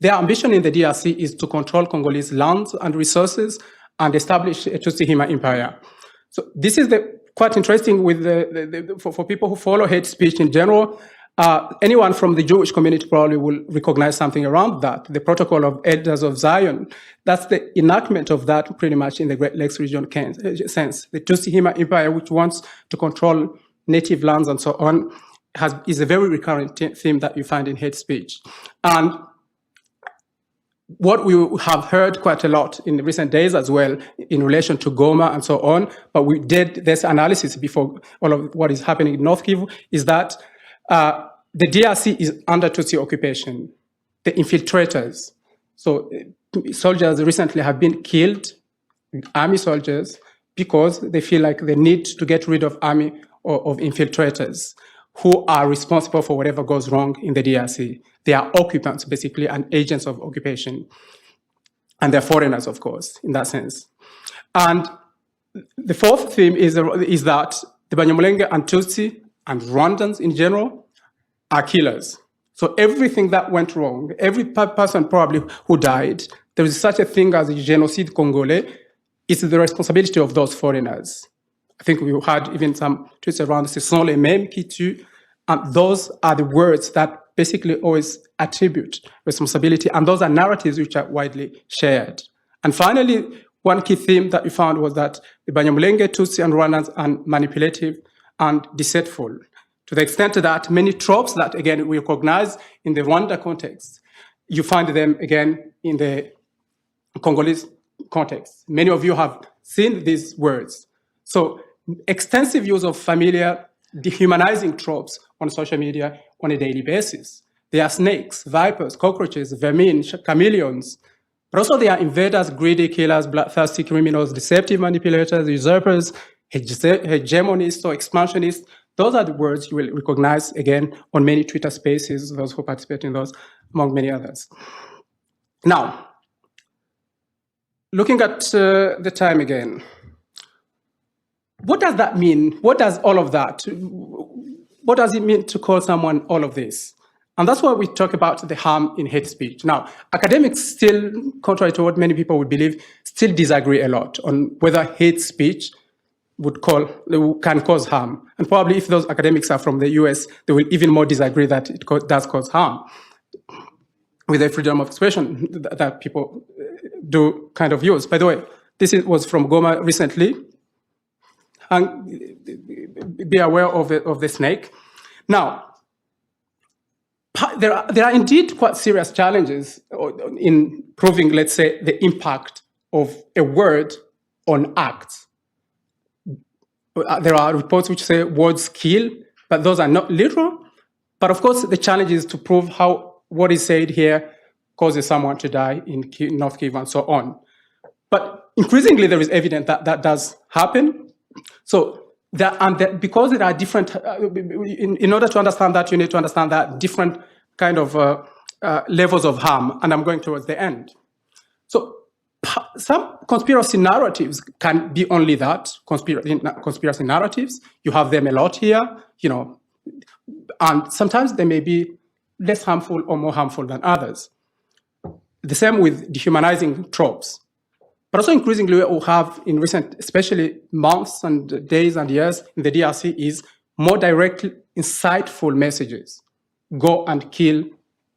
their ambition in the DRC is to control Congolese lands and resources and establish a Tutsi-Hima empire. So this is quite interesting with for people who follow hate speech in general. Anyone from the Jewish community probably will recognize something around that. The Protocol of Elders of Zion, that's the enactment of that pretty much in the Great Lakes region sense. The Tutsi-Hima empire, which wants to control native lands and so on, is a very recurrent theme that you find in hate speech. And what we have heard quite a lot in the recent days as well in relation to Goma and so on, but we did this analysis before all of what is happening in North Kivu, is that the DRC is under Tutsi occupation, the infiltrators. So soldiers recently have been killed, army soldiers, because they feel like they need to get rid of army or of infiltrators who are responsible for whatever goes wrong in the DRC. They are occupants, basically, and agents of occupation. And they're foreigners, of course, in that sense. And the fourth theme is that the Banyamulenge and Tutsi and Rwandans in general are killers. So everything that went wrong, every person probably who died, there is such a thing as a genocide Congolais, it's the responsibility of those foreigners. I think we had even some tweets around, ce sont les mêmes qui tuent. And those are the words that basically always attribute responsibility. And those are narratives which are widely shared. And finally, one key theme that we found was that the Banyamulenge, Tutsi, and Rwandans are manipulative and deceitful, to the extent that many tropes that, again, we recognize in the Rwanda context, you find them, again, in the Congolese context. Many of you have seen these words. So extensive use of familiar dehumanizing tropes on social media on a daily basis. They are snakes, vipers, cockroaches, vermin, chameleons, but also they are invaders, greedy killers, bloodthirsty criminals, deceptive manipulators, usurpers, hegemonists or expansionists. Those are the words you will recognize, again, on many Twitter spaces, those who participate in those, among many others. Now, looking at the time again, what does that mean? What does all of that? What does it mean to call someone all of this? And that's why we talk about the harm in hate speech. Now, academics still, contrary to what many people would believe, still disagree a lot on whether hate speech can cause harm. And probably if those academics are from the US, they will even more disagree that it does cause harm with the freedom of expression that people do kind of use. By the way, this was from Goma recently. And be aware of the snake. Now, there are indeed quite serious challenges in proving, let's say, the impact of a word on acts. There are reports which say words kill, but those are not literal. But of course, the challenge is to prove how what is said here causes someone to die in North Kivu and so on. But increasingly, there is evidence that that does happen. So, because there are different, in order to understand that, you need to understand that different kind of levels of harm, and I'm going towards the end. So, some conspiracy narratives can be only that, conspiracy narratives. You have them a lot here, and sometimes they may be less harmful or more harmful than others. The same with dehumanizing tropes. But also increasingly what we have in recent, especially months and days and years in the DRC is more directly insightful messages. Go and kill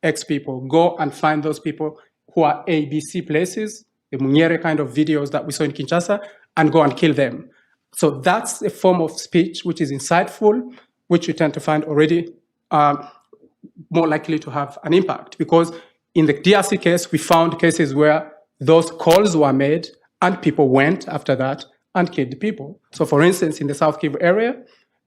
X people. Go and find those people who are ABC places, the Munyere kind of videos that we saw in Kinshasa, and go and kill them. So that's a form of speech which is insightful, which you tend to find already more likely to have an impact. Because in the DRC case, we found cases where those calls were made and people went after that and killed people. So for instance, in the South Kivu area,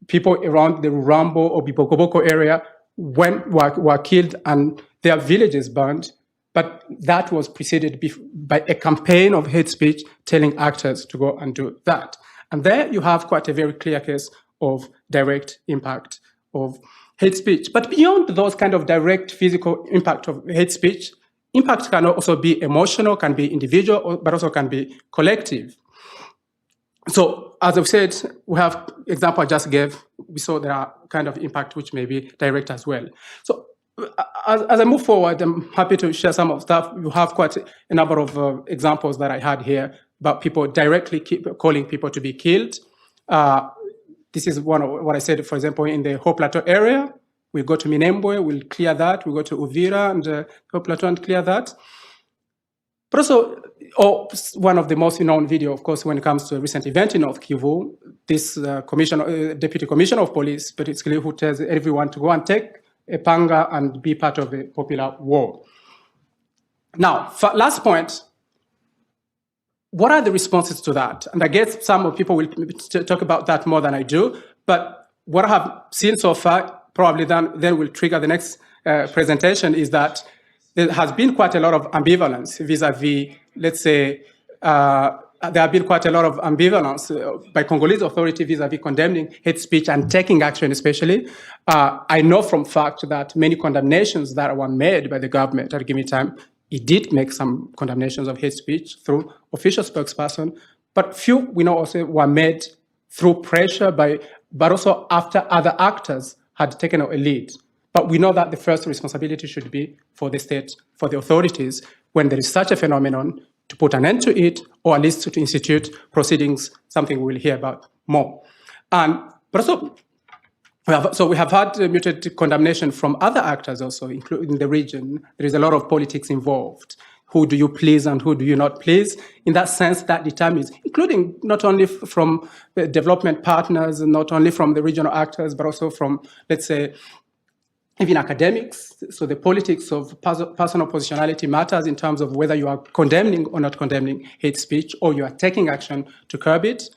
people around the Rurambo or Bibokoboko area were killed and their villages burned, but that was preceded by a campaign of hate speech telling actors to go and do that. And there you have quite a very clear case of direct impact of hate speech. But beyond those kind of direct physical impact of hate speech, impact can also be emotional, can be individual, but also can be collective. So as I've said, we have example I just gave. We saw there are kind of impact which may be direct as well. So as I move forward, I'm happy to share some of stuff. You have quite a number of examples that I had here about people directly calling people to be killed. This is one of what I said, for example, in the Ho Plateau area. We go to Minembwe, we'll clear that. We go to Uvira and Ho Plateau and clear that. But also, one of the most known video, of course, when it comes to a recent event in North Kivu, this deputy commissioner of police, particularly, who tells everyone to go and take a panga and be part of a popular war. Now, last point, what are the responses to that? And I guess some of people will talk about that more than I do, but what I have seen so far, probably then will trigger the next presentation, is that there has been quite a lot of ambivalence vis-a-vis, let's say, there have been quite a lot of ambivalence by Congolese authority vis-a-vis condemning hate speech and taking action, especially. I know from fact that many condemnations that were made by the government at a given time, it did make some condemnations of hate speech through official spokesperson, but few we know also were made through pressure but also after other actors had taken a lead. But we know that the first responsibility should be for the state, for the authorities, when there is such a phenomenon, to put an end to it, or at least to institute proceedings, something we'll hear about more. But also, we have had muted condemnation from other actors also, including the region. There is a lot of politics involved. Who do you please and who do you not please? In that sense, that determines, including not only from the development partners, not only from the regional actors, but also from, let's say, even academics. So the politics of personal positionality matters in terms of whether you are condemning or not condemning hate speech, or you are taking action to curb it.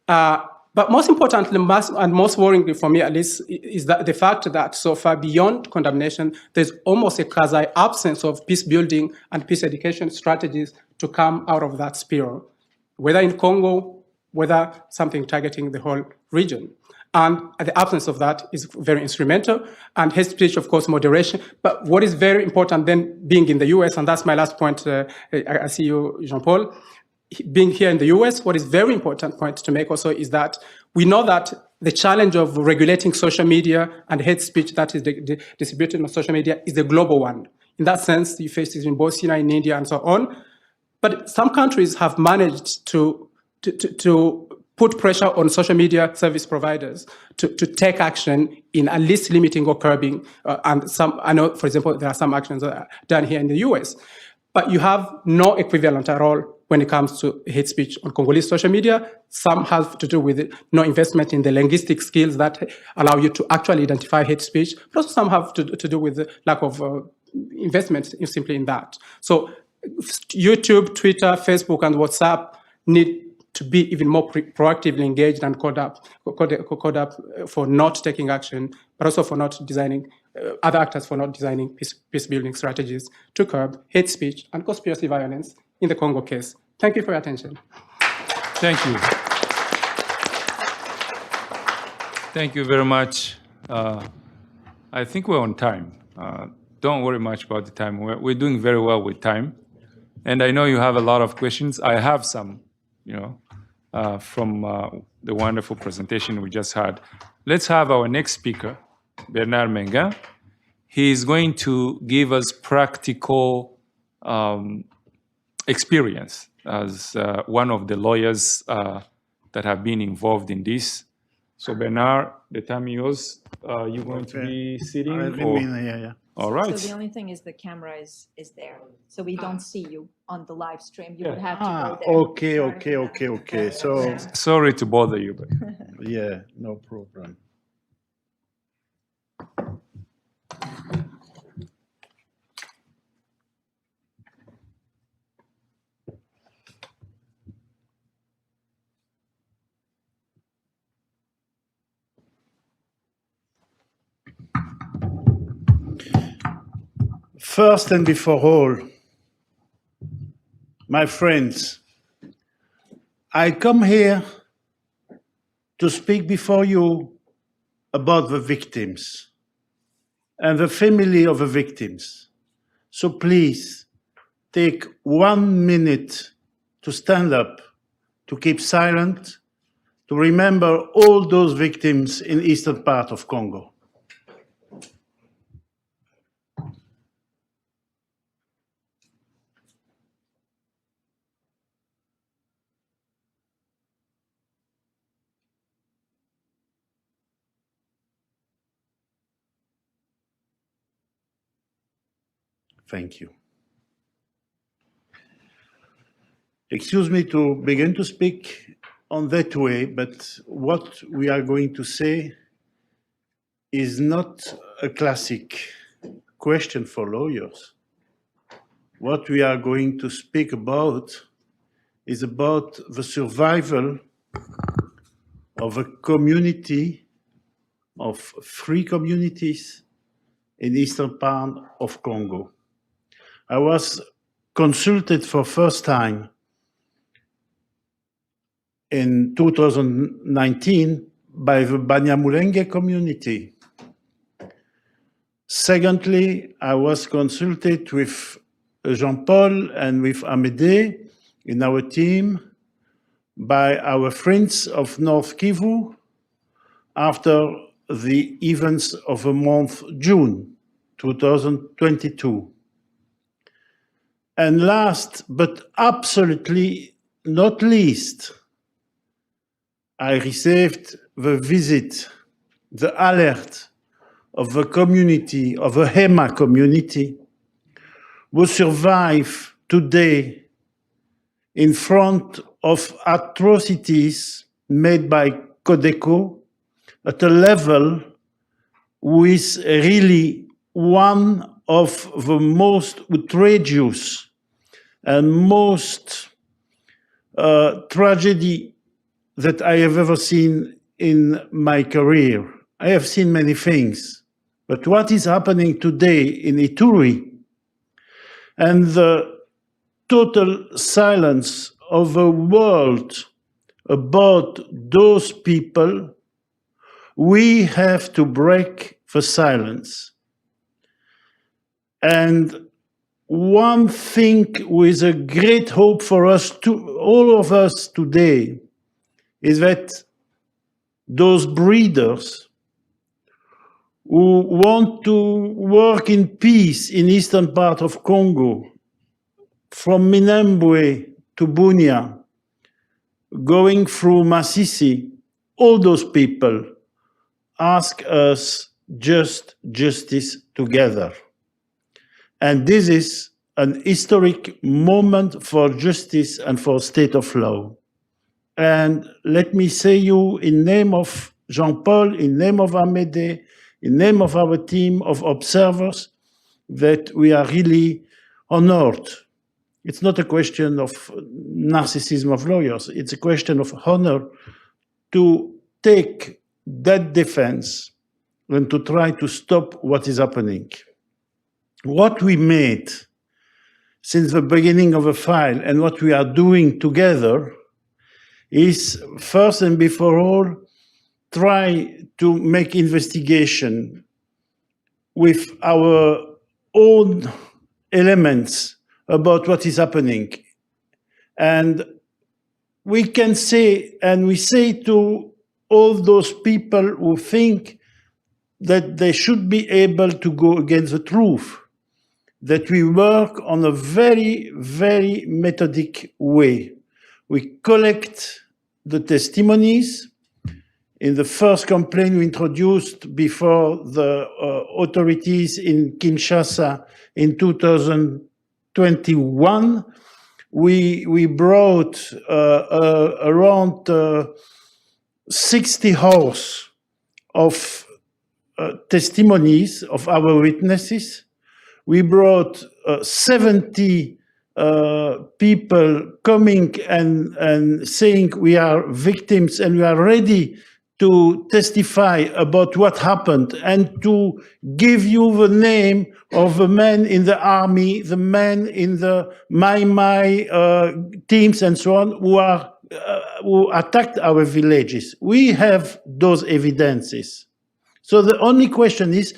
But most importantly, and most worryingly for me at least, is that the fact that so far beyond condemnation, there's almost a quasi-absence of peace building and peace education strategies to come out of that spiral, whether in Congo, whether something targeting the whole region. And the absence of that is very instrumental. And hate speech, of course, moderation. But what is very important then, being in the US, and that's my last point, I see you, Jean-Paul, being here in the US, what is very important point to make also is that we know that the challenge of regulating social media and hate speech that is distributed on social media is a global one. In that sense, you face it in Bosnia, in India, and so on. But some countries have managed to put pressure on social media service providers to take action in at least limiting or curbing. And some, I know, for example, there are some actions that are done here in the US. But you have no equivalent at all when it comes to hate speech on Congolese social media. Some have to do with no investment in the linguistic skills that allow you to actually identify hate speech, but also some have to do with the lack of investment simply in that. So YouTube, Twitter, Facebook, and WhatsApp need to be even more proactively engaged and called up for not taking action, but also for not designing, other actors for not designing peace-building strategies to curb hate speech and conspiracy violence in the Congo case. Thank you for your attention. Thank you. Thank you very much. I think we're on time. Don't worry much about the time. We're doing very well with time. And I know you have a lot of questions. I have some, from the wonderful presentation we just had. Let's have our next speaker, Bernard Menga. He is going to give us practical experience as one of the lawyers that have been involved in this. So Bernard, the time is yours. You're going to be sitting? Yeah. All right. So the only thing is the camera is there. So we don't see you on the live stream. You would have to go there. Okay. So, Sorry to bother you, but yeah, no problem. First and before all, my friends, I come here to speak before you about the victims and the family of the victims. So please take 1 minute to stand up, to keep silent, to remember all those victims in eastern part of Congo. Thank you. Excuse me to begin to speak on that way, but what we are going to say is not a classic question for lawyers. What we are going to speak about is about the survival of a community, of 3 communities in eastern part of Congo. I was consulted for first time in 2019 by the Banyamulenge community. Secondly, I was consulted with Jean-Paul and with Amédée in our team by our friends of North Kivu after the events of the month June 2022. And last, but absolutely not least, I received the visit, the alert of the community, of the Hema community, who survive today in front of atrocities made by Codeco at a level which is really one of the most outrageous and most tragedy that I have ever seen in my career. I have seen many things, but what is happening today in Ituri and the total silence of the world about those people, we have to break the silence. And one thing with a great hope for us, all of us today, is that those breeders who want to work in peace in eastern part of Congo, from Minembwe to Bunia, going through Masisi, all those people ask us just justice together. And this is an historic moment for justice and for state of law. And let me say you, in name of Jean-Paul, in name of Amédée, in name of our team of observers, that we are really honored. It's not a question of narcissism of lawyers. It's a question of honor to take that defense and to try to stop what is happening. What we made since the beginning of the file and what we are doing together is, first and before all, try to make investigation with our own elements about what is happening. And we can say, and we say to all those people who think that they should be able to go against the truth, that we work on a very, very methodic way. We collect the testimonies. In the first complaint we introduced before the authorities in Kinshasa in 2021, we brought around 60 hours of testimonies of our witnesses. We brought 70 people coming and saying we are victims and we are ready to testify about what happened and to give you the name of the men in the army, the men in the Mai teams and so on who attacked our villages. We have those evidences. So the only question is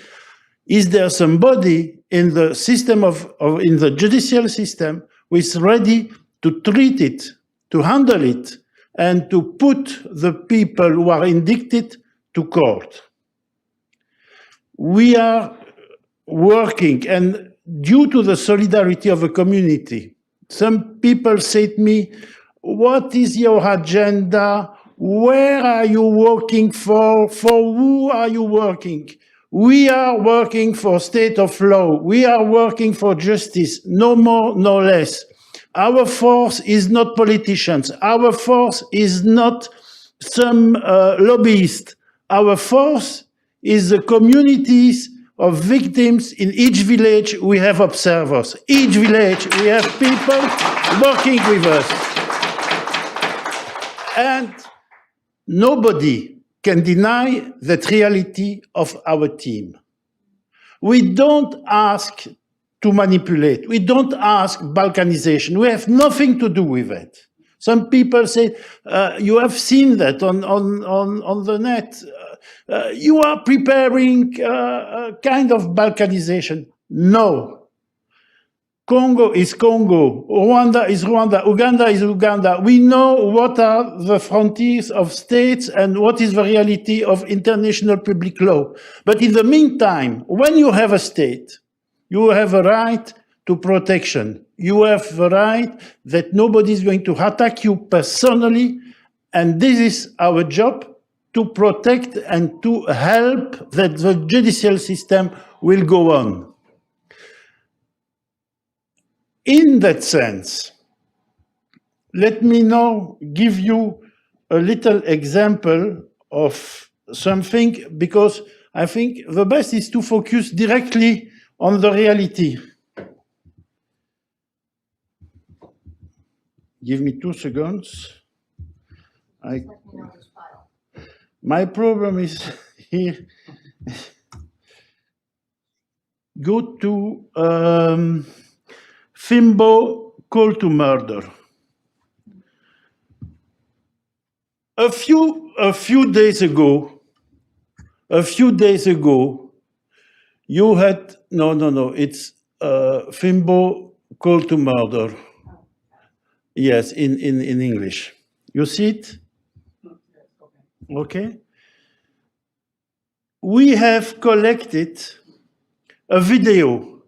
there somebody in the system in the judicial system who is ready to treat it, to handle it, and to put the people who are indicted to court? We are working, and due to the solidarity of the community, some people say to me, what is your agenda? Where are you working for? For who are you working? We are working for state of law. We are working for justice, no more, no less. Our force is not politicians. Our force is not some lobbyist. Our force is the communities of victims. In each village, we have observers. Each village, we have people working with us. And nobody can deny that reality of our team. We don't ask to manipulate. We don't ask balkanization. We have nothing to do with it. Some people say, you have seen that on the net. You are preparing a kind of balkanization. No. Congo is Congo. Rwanda is Rwanda. Uganda is Uganda. We know what are the frontiers of states and what is the reality of international public law. But in the meantime, when you have a state, you have a right to protection. You have the right that nobody is going to attack you personally. And this is our job, to protect and to help that the judicial system will go on. In that sense, let me now give you a little example of something, because I think the best is to focus directly on the reality. Give me 2 seconds. My problem is here. Go to Fimbo call to murder. A few days ago, you had it's Fimbo call to murder. Yes, in English. You see it? Okay. We have collected a video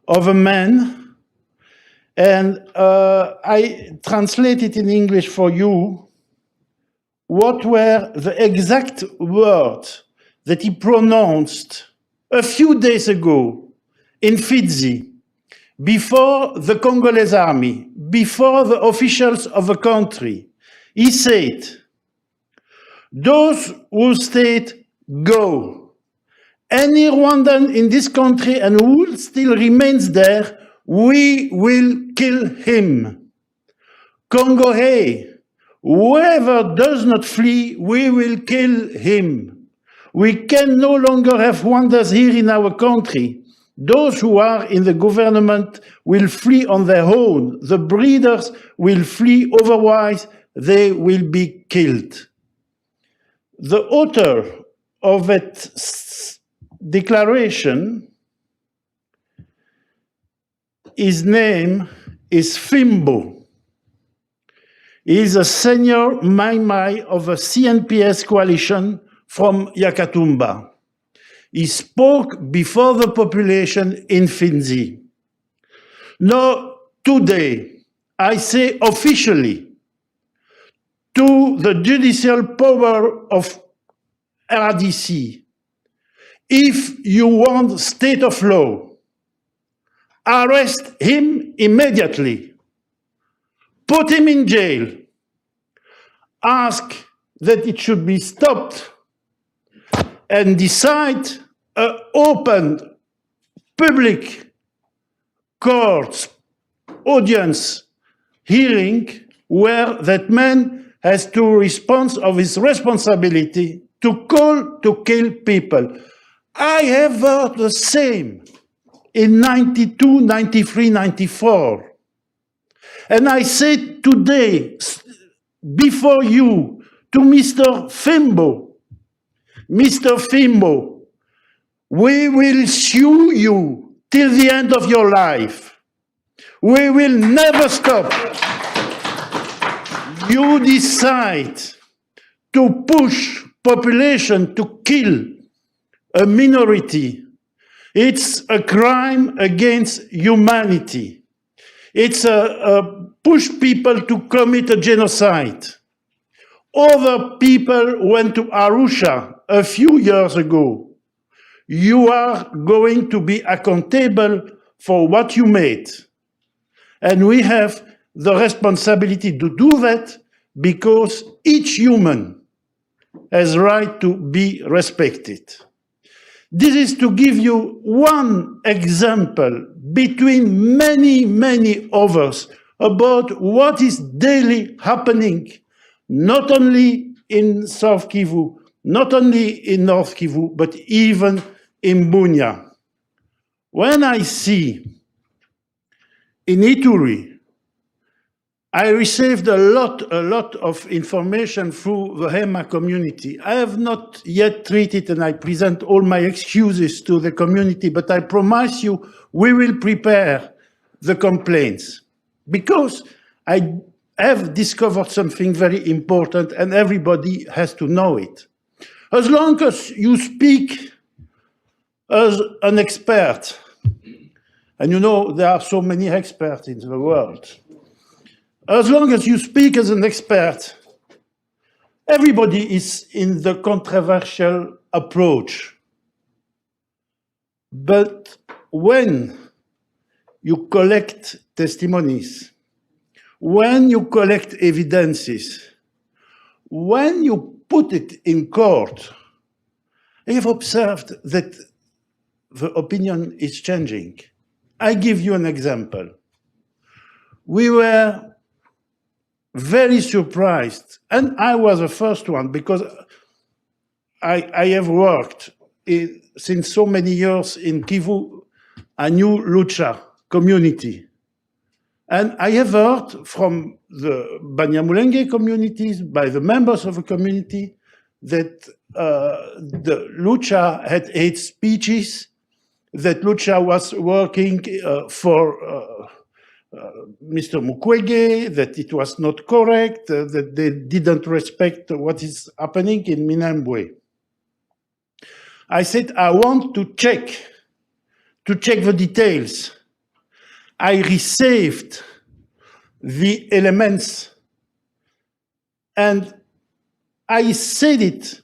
of a man, and I translate it in English for you. What were the exact words that he pronounced a few days ago in Fizi, before the Congolese army, before the officials of the country? He said, "Those who stayed, go. Any Rwandan in this country and who still remains there, we will kill him. Congo, hey, whoever does not flee, we will kill him. We can no longer have Rwandans here in our country. Those who are in the government will flee on their own. The breeders will flee, otherwise they will be killed." The author of that declaration, his name is Fimbo. He is a senior Mai of a CNPS coalition from Yakatumba. He spoke before the population in Fizi. Now, today, I say officially to the judicial power of RDC, if you want state of law, arrest him immediately, put him in jail, ask that it should be stopped, and decide an open public court audience hearing where that man has to respond of his responsibility to call to kill people. I have heard the same in 92, 93, 94. And I said today, before you, to Mr. Fimbo, we will sue you till the end of your life. We will never stop. You decide to push population to kill a minority. It's a crime against humanity. It's a push people to commit a genocide. Other people went to Arusha a few years ago You are going to be accountable for what you made. And we have the responsibility to do that because each human has right to be respected. This is to give you one example between many, many others about what is daily happening, not only in South Kivu, not only in North Kivu, but even in Bunia. When I see in Ituri, I received a lot of information through the HEMA community. I have not yet treated, and I present all my excuses to the community, but I promise you we will prepare the complaints because I have discovered something very important and everybody has to know it. As long as you speak as an expert, and you know there are so many experts in the world, as long as you speak as an expert, everybody is in the controversial approach. But when you collect testimonies, when you collect evidences, when you put it in court, I have observed that the opinion is changing. I give you an example. We were very surprised, and I was the first one because I have worked since so many years in Kivu, a new Lucha community. And I have heard from the Banyamulenge communities, by the members of the community, that the Lucha had hate speeches, that Lucha was working for Mr. Mukwege, that it was not correct, that they didn't respect what is happening in Minembwe. I said, I want to check the details. I received the elements and I said it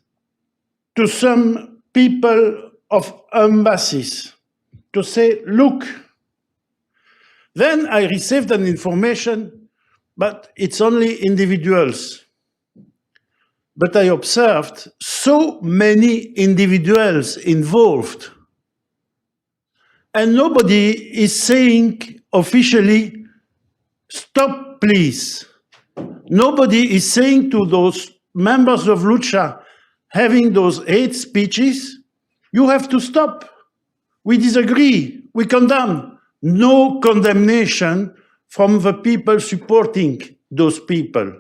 to some people of embassies to say, look, then I received an information, but it's only individuals. But I observed so many individuals involved. And nobody is saying officially, stop, please. Nobody is saying to those members of Lucha having those hate speeches, you have to stop. We disagree, we condemn. No condemnation from the people supporting those people.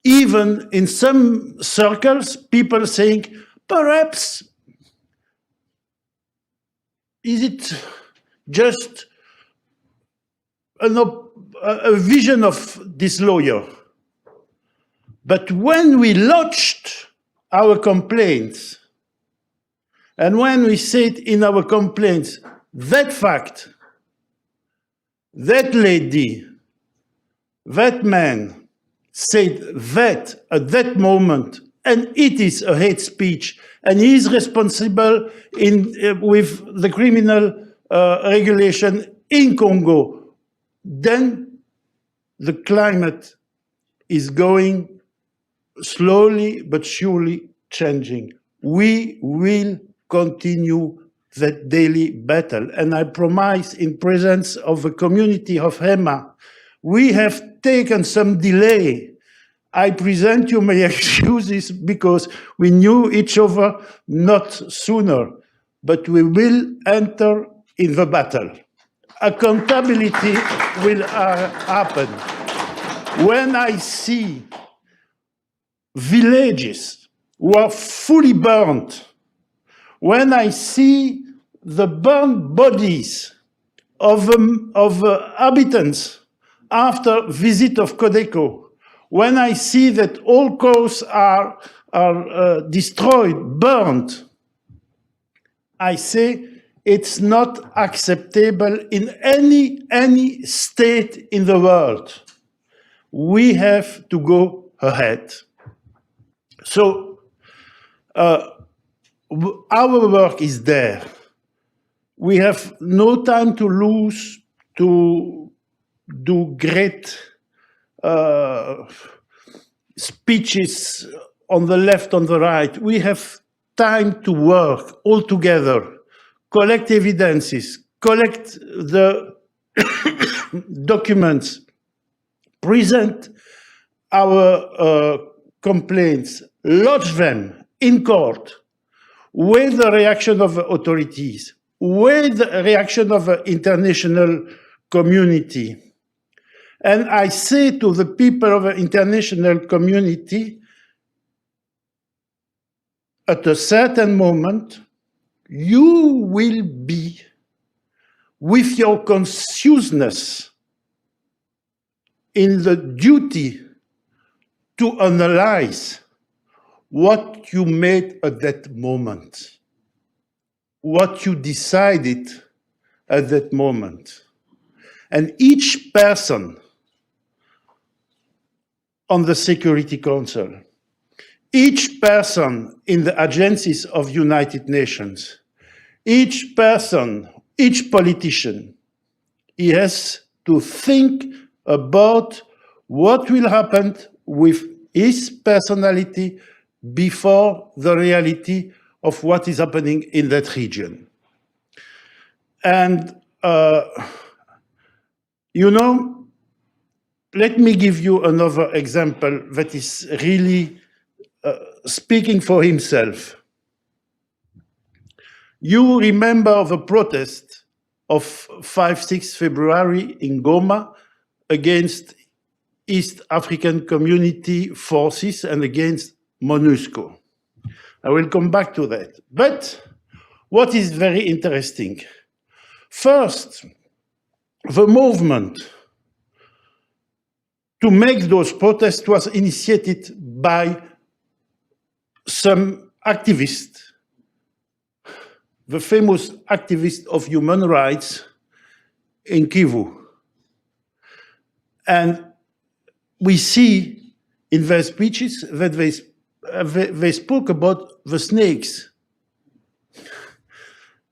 Even in some circles, people saying, perhaps, is it just a vision of this lawyer? But when we lodged our complaints, and when we said in our complaints, that fact, that lady, that man said that at that moment, and it is a hate speech, and he is responsible with the criminal regulation in Congo, then the climate is going slowly but surely changing. We will continue that daily battle. And I promise in presence of the community of HEMA, we have taken some delay. I present you my excuses because we knew each other not sooner, but we will enter in the battle. Accountability will happen. When I see villages who are fully burned, when I see the burned bodies of inhabitants after visit of Codeco, when I see that all cars are destroyed, burned, I say it's not acceptable in any state in the world. We have to go ahead. So our work is there. We have no time to lose to do great speeches on the left, on the right. We have time to work all together, collect evidences, collect the documents, present our complaints, lodge them in court, with the reaction of the authorities, with the reaction of the international community. And I say to the people of the international community, at a certain moment, you will be, with your consciousness, in the duty to analyze what you made at that moment, what you decided at that moment. And each person on the Security Council, each person in the agencies of United Nations, each person, each politician, he has to think about what will happen with his personality before the reality of what is happening in that region. And, you know, let me give you another example that is really speaking for himself. You remember the protest of 5-6 February in Goma against East African Community forces and against MONUSCO. I will come back to that. But what is very interesting, first, the movement to make those protests was initiated by some activists, the famous activists of human rights in Kivu. And we see in their speeches that they spoke about the snakes.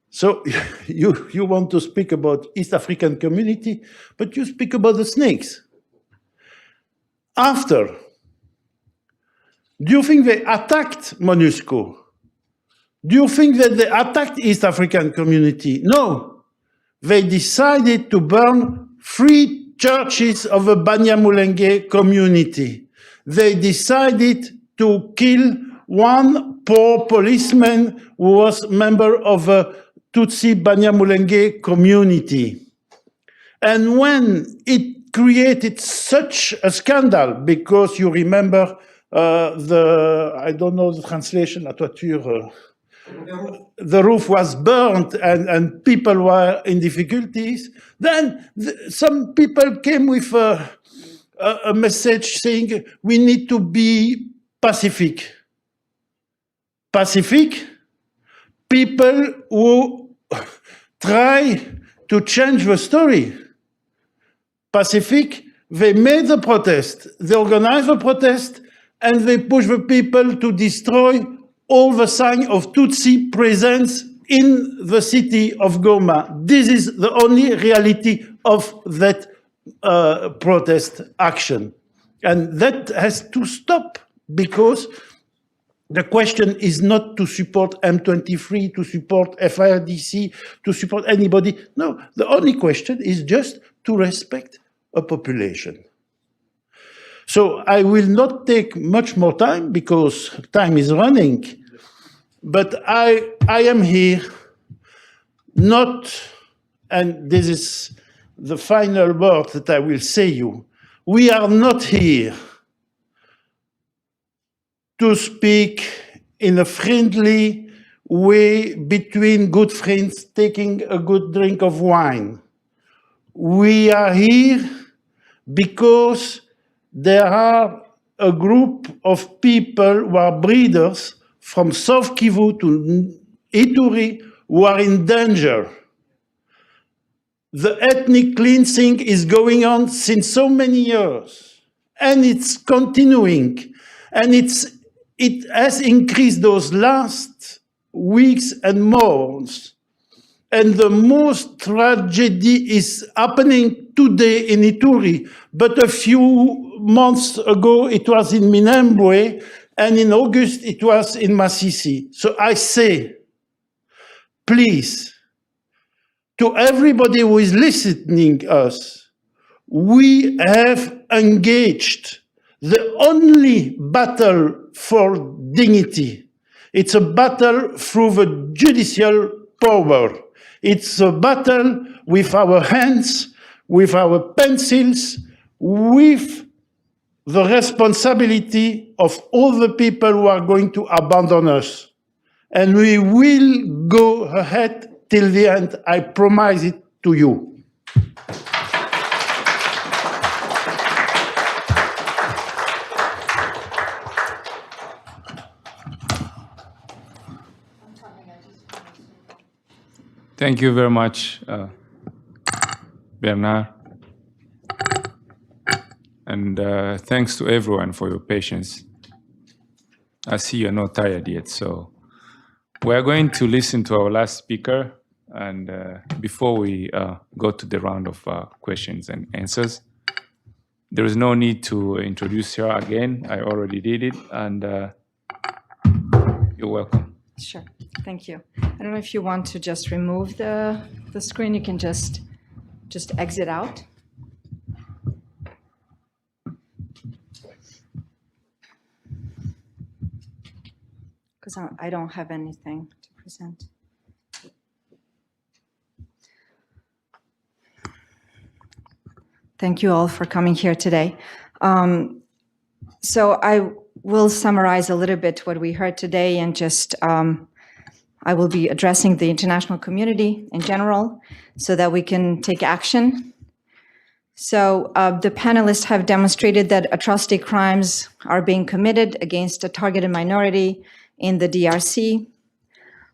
So you want to speak about East African community, but you speak about the snakes. After, do you think they attacked MONUSCO? Do you think that they attacked East African community? No. They decided to burn 3 churches of the Banyamulenge community. They decided to kill 1 poor policeman who was a member of a Tutsi Banyamulenge community. And when it created such a scandal, because you remember I don't know the translation, la toiture, the roof was burnt and people were in difficulties, then some people came with a message saying we need to be pacific. Pacific? People who try to change the story. Pacific, they made the protest, they organized the protest, and they pushed the people to destroy all the signs of Tutsi presence in the city of Goma. This is the only reality of that protest action. And that has to stop, because the question is not to support M23, to support FIRDC, to support anybody. No, the only question is just to respect a population. So I will not take much more time because time is running, but I am here not, and this is the final word that I will say you, we are not here to speak in a friendly way between good friends taking a good drink of wine. We are here because there are a group of people who are breeders from South Kivu to Ituri who are in danger. The ethnic cleansing is going on since so many years, and it's continuing, and it has increased those last weeks and months. And the most tragedy is happening today in Ituri. But a few months ago, it was in Minembwe, and in August, it was in Masisi. So I say, please, to everybody who is listening us, we have engaged the only battle for dignity. It's a battle through the judicial power. It's a battle with our hands, with our pencils, with the responsibility of all the people who are going to abandon us. And we will go ahead till the end. I promise it to you. Thank you very much, Bernard. And thanks to everyone for your patience. I see you're not tired yet, so we're going to listen to our last speaker. And before we go to the round of questions and answers, there is no need to introduce her again. I already did it, and you're welcome. Sure, thank you. I don't know if you want to just remove the screen. You can just exit out. Because I don't have anything to present. Thank you all for coming here today. So I will summarize a little bit what we heard today, and just I will be addressing the international community in general so that we can take action. So the panelists have demonstrated that atrocity crimes are being committed against a targeted minority in the DRC.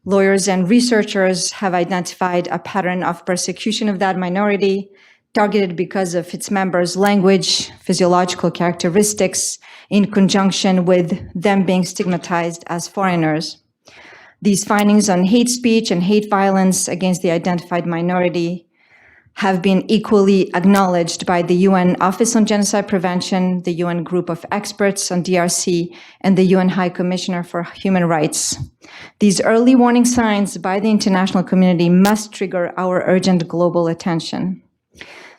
Lawyers and researchers have identified a pattern of persecution of that minority, targeted because of its members' language, physiological characteristics, in conjunction with them being stigmatized as foreigners. These findings on hate speech and hate violence against the identified minority have been equally acknowledged by the UN Office on Genocide Prevention, the UN Group of Experts on DRC, and the UN High Commissioner for Human Rights. These early warning signs by the international community must trigger our urgent global attention.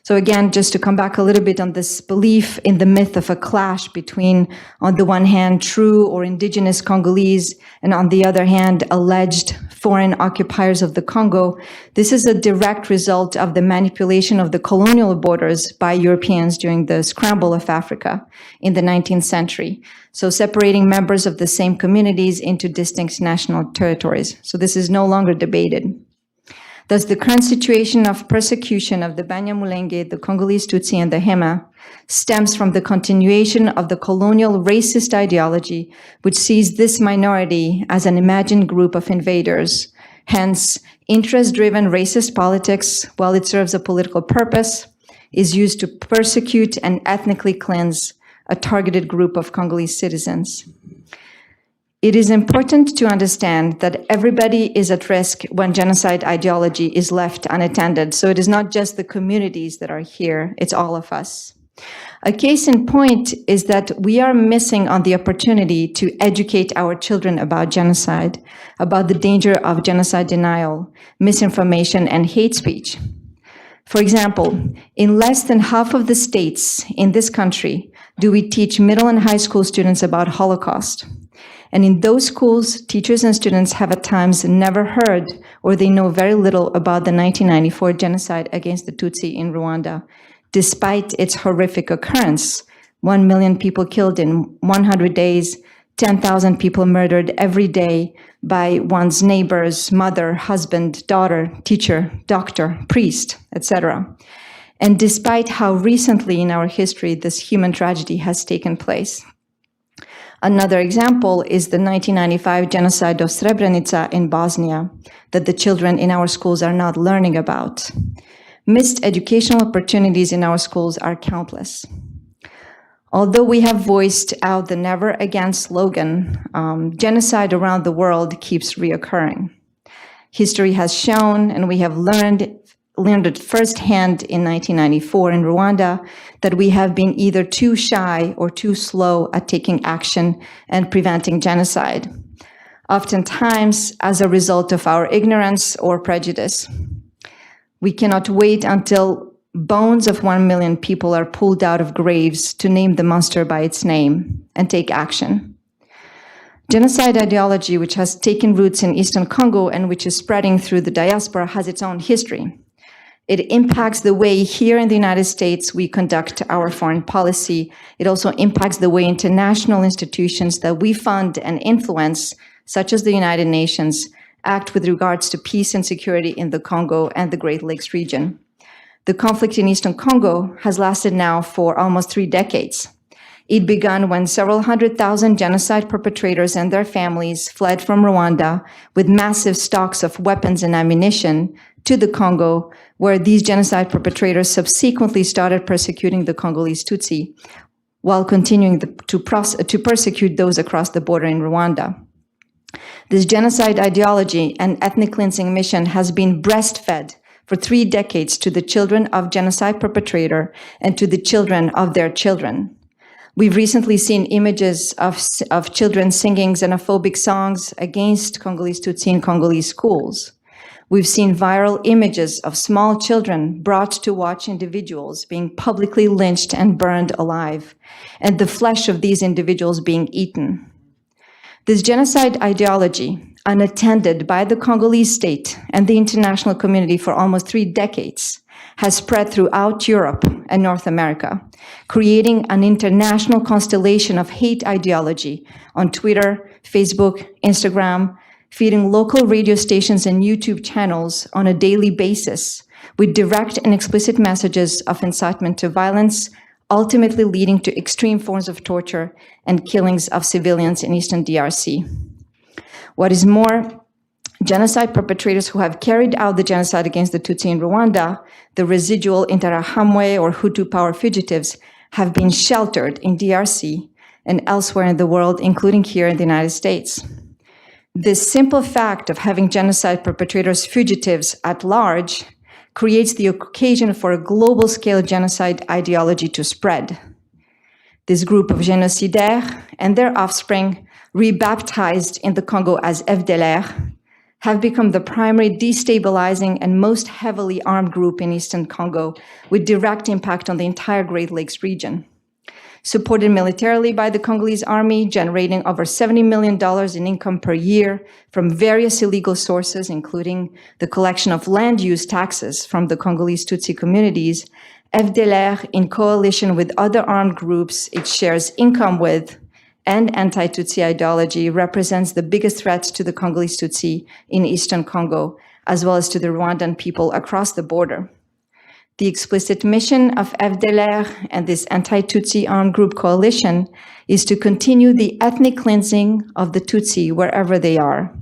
So again, just to come back a little bit on this belief in the myth of a clash between, on the one hand, true or indigenous Congolese, and on the other hand, alleged foreign occupiers of the Congo, this is a direct result of the manipulation of the colonial borders by Europeans during the scramble of Africa in the 19th century. So separating members of the same communities into distinct national territories. So this is no longer debated. Thus, the current situation of persecution of the Banyamulenge, the Congolese Tutsi, and the Hema stems from the continuation of the colonial racist ideology, which sees this minority as an imagined group of invaders. Hence, interest-driven racist politics, while it serves a political purpose, is used to persecute and ethnically cleanse a targeted group of Congolese citizens. It is important to understand that everybody is at risk when genocide ideology is left unattended. So it is not just the communities that are here, it's all of us. A case in point is that we are missing on the opportunity to educate our children about genocide, about the danger of genocide denial, misinformation, and hate speech. For example, in less than half of the states in this country do we teach middle and high school students about Holocaust. And in those schools, teachers and students have at times never heard, or they know very little about the 1994 genocide against the Tutsi in Rwanda, despite its horrific occurrence. 1 million people killed in 100 days, 10,000 people murdered every day by one's neighbors, mother, husband, daughter, teacher, doctor, priest, etc. And despite how recently in our history this human tragedy has taken place. Another example is the 1995 genocide of Srebrenica in Bosnia that the children in our schools are not learning about. Missed educational opportunities in our schools are countless. Although we have voiced out the never again slogan, genocide around the world keeps reoccurring. History has shown, and we have learned it firsthand in 1994 in Rwanda, that we have been either too shy or too slow at taking action and preventing genocide, oftentimes as a result of our ignorance or prejudice. We cannot wait until bones of 1 million people are pulled out of graves to name the monster by its name and take action. Genocide ideology, which has taken roots in Eastern Congo and which is spreading through the diaspora, has its own history. It impacts the way here in the United States we conduct our foreign policy. It also impacts the way international institutions that we fund and influence, such as the United Nations, act with regards to peace and security in the Congo and the Great Lakes region. The conflict in Eastern Congo has lasted now for almost 3 decades. It began when several 100,000 genocide perpetrators and their families fled from Rwanda with massive stocks of weapons and ammunition to the Congo, where these genocide perpetrators subsequently started persecuting the Congolese Tutsi while continuing to persecute those across the border in Rwanda. This genocide ideology and ethnic cleansing mission has been breastfed for 3 decades to the children of genocide perpetrator and to the children of their children. We've recently seen images of children singing xenophobic songs against Congolese Tutsi in Congolese schools. We've seen viral images of small children brought to watch individuals being publicly lynched and burned alive, and the flesh of these individuals being eaten. This genocide ideology, unattended by the Congolese state and the international community for almost 3 decades, has spread throughout Europe and North America, creating an international constellation of hate ideology on Twitter, Facebook, Instagram, feeding local radio stations and YouTube channels on a daily basis with direct and explicit messages of incitement to violence, ultimately leading to extreme forms of torture and killings of civilians in Eastern DRC. What is more, genocide perpetrators who have carried out the genocide against the Tutsi in Rwanda, the residual Interahamwe or Hutu power fugitives, have been sheltered in DRC and elsewhere in the world, including here in the United States. This simple fact of having genocide perpetrators fugitives at large creates the occasion for a global-scale genocide ideology to spread. This group of génocidaires and their offspring, rebaptized in the Congo as FDLR, have become the primary destabilizing and most heavily armed group in Eastern Congo, with direct impact on the entire Great Lakes region. Supported militarily by the Congolese army, generating over $70 million in income per year from various illegal sources, including the collection of land use taxes from the Congolese Tutsi communities, FDLR, in coalition with other armed groups it shares income with, and anti-Tutsi ideology, represents the biggest threat to the Congolese Tutsi in Eastern Congo, as well as to the Rwandan people across the border. The explicit mission of FDLR and this anti-Tutsi armed group coalition is to continue the ethnic cleansing of the Tutsi wherever they are.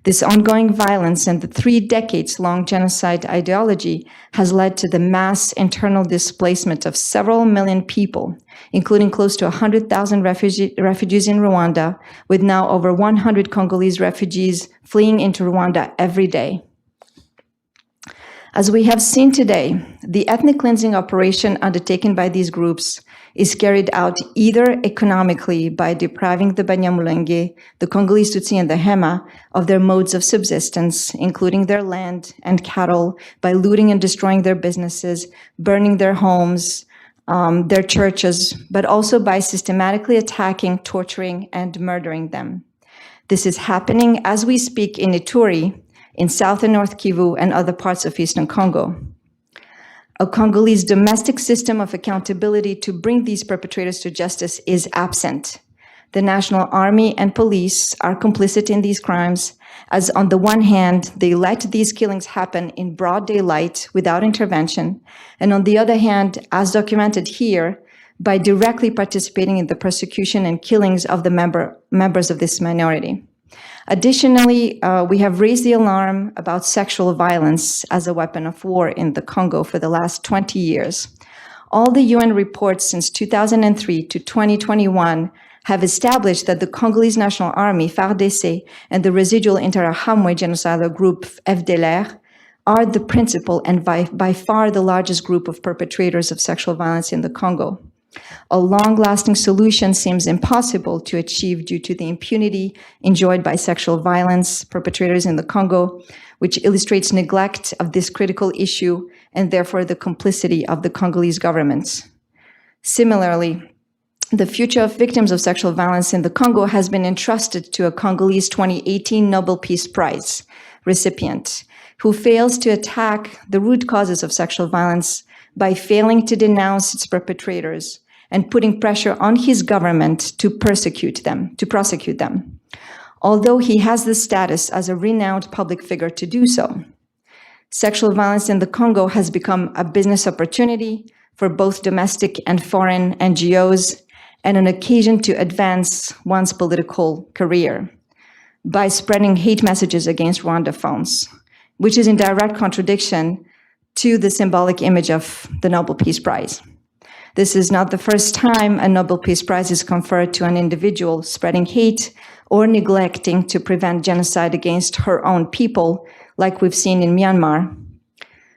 This ongoing violence and the 3 decades-long genocide ideology has led to the mass internal displacement of several million people, including close to 100,000 refugees in Rwanda, with now over 100 Congolese refugees fleeing into Rwanda every day. As we have seen today, the ethnic cleansing operation undertaken by these groups is carried out either economically by depriving the Banyamulenge, the Congolese Tutsi and the Hema of their modes of subsistence, including their land and cattle, by looting and destroying their businesses, burning their homes, their churches, but also by systematically attacking, torturing, and murdering them. This is happening as we speak in Ituri, in South and North Kivu, and other parts of Eastern Congo. A Congolese domestic system of accountability to bring these perpetrators to justice is absent. The National Army and police are complicit in these crimes, as on the one hand, they let these killings happen in broad daylight without intervention, and on the other hand, as documented here, by directly participating in the persecution and killings of the members of this minority. Additionally, we have raised the alarm about sexual violence as a weapon of war in the Congo for the last 20 years. All the UN reports since 2003 to 2021 have established that the Congolese National Army, FARDC, and the residual Interahamwe genocidal group, FDLR, are the principal and by far the largest group of perpetrators of sexual violence in the Congo. A long-lasting solution seems impossible to achieve due to the impunity enjoyed by sexual violence perpetrators in the Congo, which illustrates neglect of this critical issue and therefore the complicity of the Congolese government. Similarly, the future of victims of sexual violence in the Congo has been entrusted to a Congolese 2018 Nobel Peace Prize recipient who fails to attack the root causes of sexual violence by failing to denounce its perpetrators and putting pressure on his government to prosecute them. Although he has the status as a renowned public figure to do so, sexual violence in the Congo has become a business opportunity for both domestic and foreign NGOs and an occasion to advance one's political career by spreading hate messages against Rwandophones, which is in direct contradiction to the symbolic image of the Nobel Peace Prize. This is not the first time a Nobel Peace Prize is conferred to an individual spreading hate or neglecting to prevent genocide against her own people, like we've seen in Myanmar.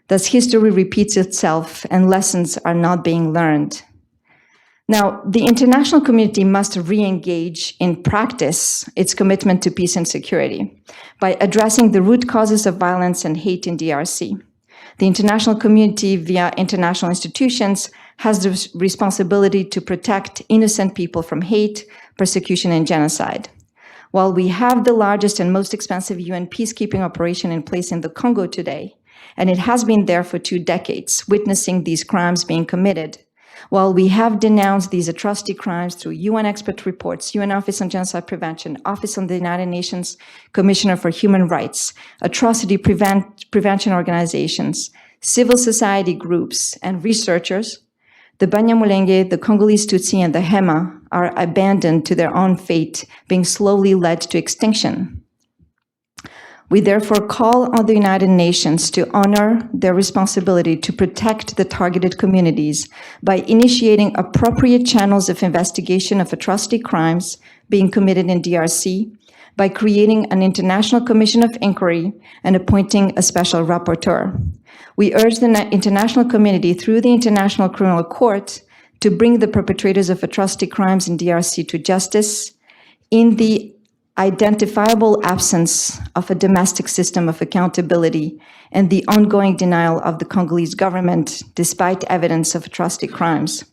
Thus, history repeats itself and lessons are not being learned. Now, the international community must re-engage in practice its commitment to peace and security by addressing the root causes of violence and hate in DRC. The international community, via international institutions, has the responsibility to protect innocent people from hate, persecution, and genocide. While we have the largest and most expensive UN peacekeeping operation in place in the Congo today, and it has been there for 2 decades, witnessing these crimes being committed, while we have denounced these atrocity crimes through UN expert reports, UN Office on Genocide Prevention, Office on the United Nations Commissioner for Human Rights, atrocity prevention organizations, civil society groups, and researchers, the Banyamulenge, the Congolese Tutsi, and the Hema are abandoned to their own fate, being slowly led to extinction. We therefore call on the United Nations to honor their responsibility to protect the targeted communities by initiating appropriate channels of investigation of atrocity crimes being committed in DRC, by creating an international commission of inquiry and appointing a special rapporteur. We urge the international community through the International Criminal Court to bring the perpetrators of atrocity crimes in DRC to justice in the identifiable absence of a domestic system of accountability and the ongoing denial of the Congolese government despite evidence of atrocity crimes.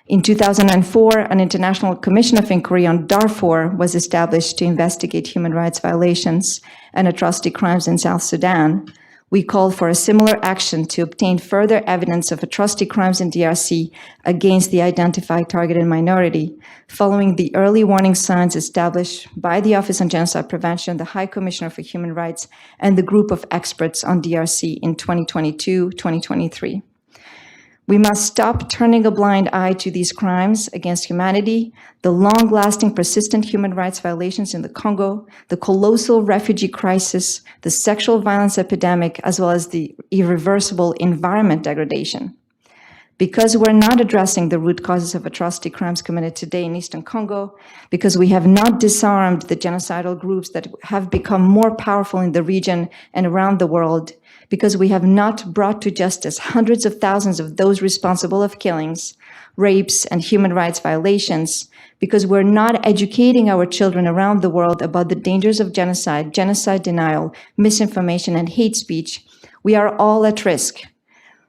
In 2004, an International Commission of Inquiry on Darfur was established to investigate human rights violations and atrocity crimes in South Sudan. We call for a similar action to obtain further evidence of atrocity crimes in DRC against the identified targeted minority, following the early warning signs established by the Office on Genocide Prevention, the High Commissioner for Human Rights, and the group of experts on DRC in 2022-2023. We must stop turning a blind eye to these crimes against humanity, the long-lasting persistent human rights violations in the Congo, the colossal refugee crisis, the sexual violence epidemic, as well as the irreversible environment degradation. Because we're not addressing the root causes of atrocity crimes committed today in Eastern Congo, because we have not disarmed the genocidal groups that have become more powerful in the region and around the world, because we have not brought to justice hundreds of thousands of those responsible of killings, rapes, and human rights violations, because we're not educating our children around the world about the dangers of genocide, genocide denial, misinformation, and hate speech, we are all at risk.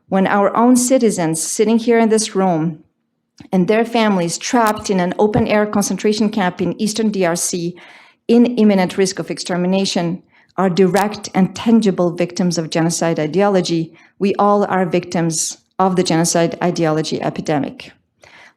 When our own citizens sitting here in this room and their families trapped in an open-air concentration camp in Eastern DRC in imminent risk of extermination are direct and tangible victims of genocide ideology, we all are victims of the genocide ideology epidemic.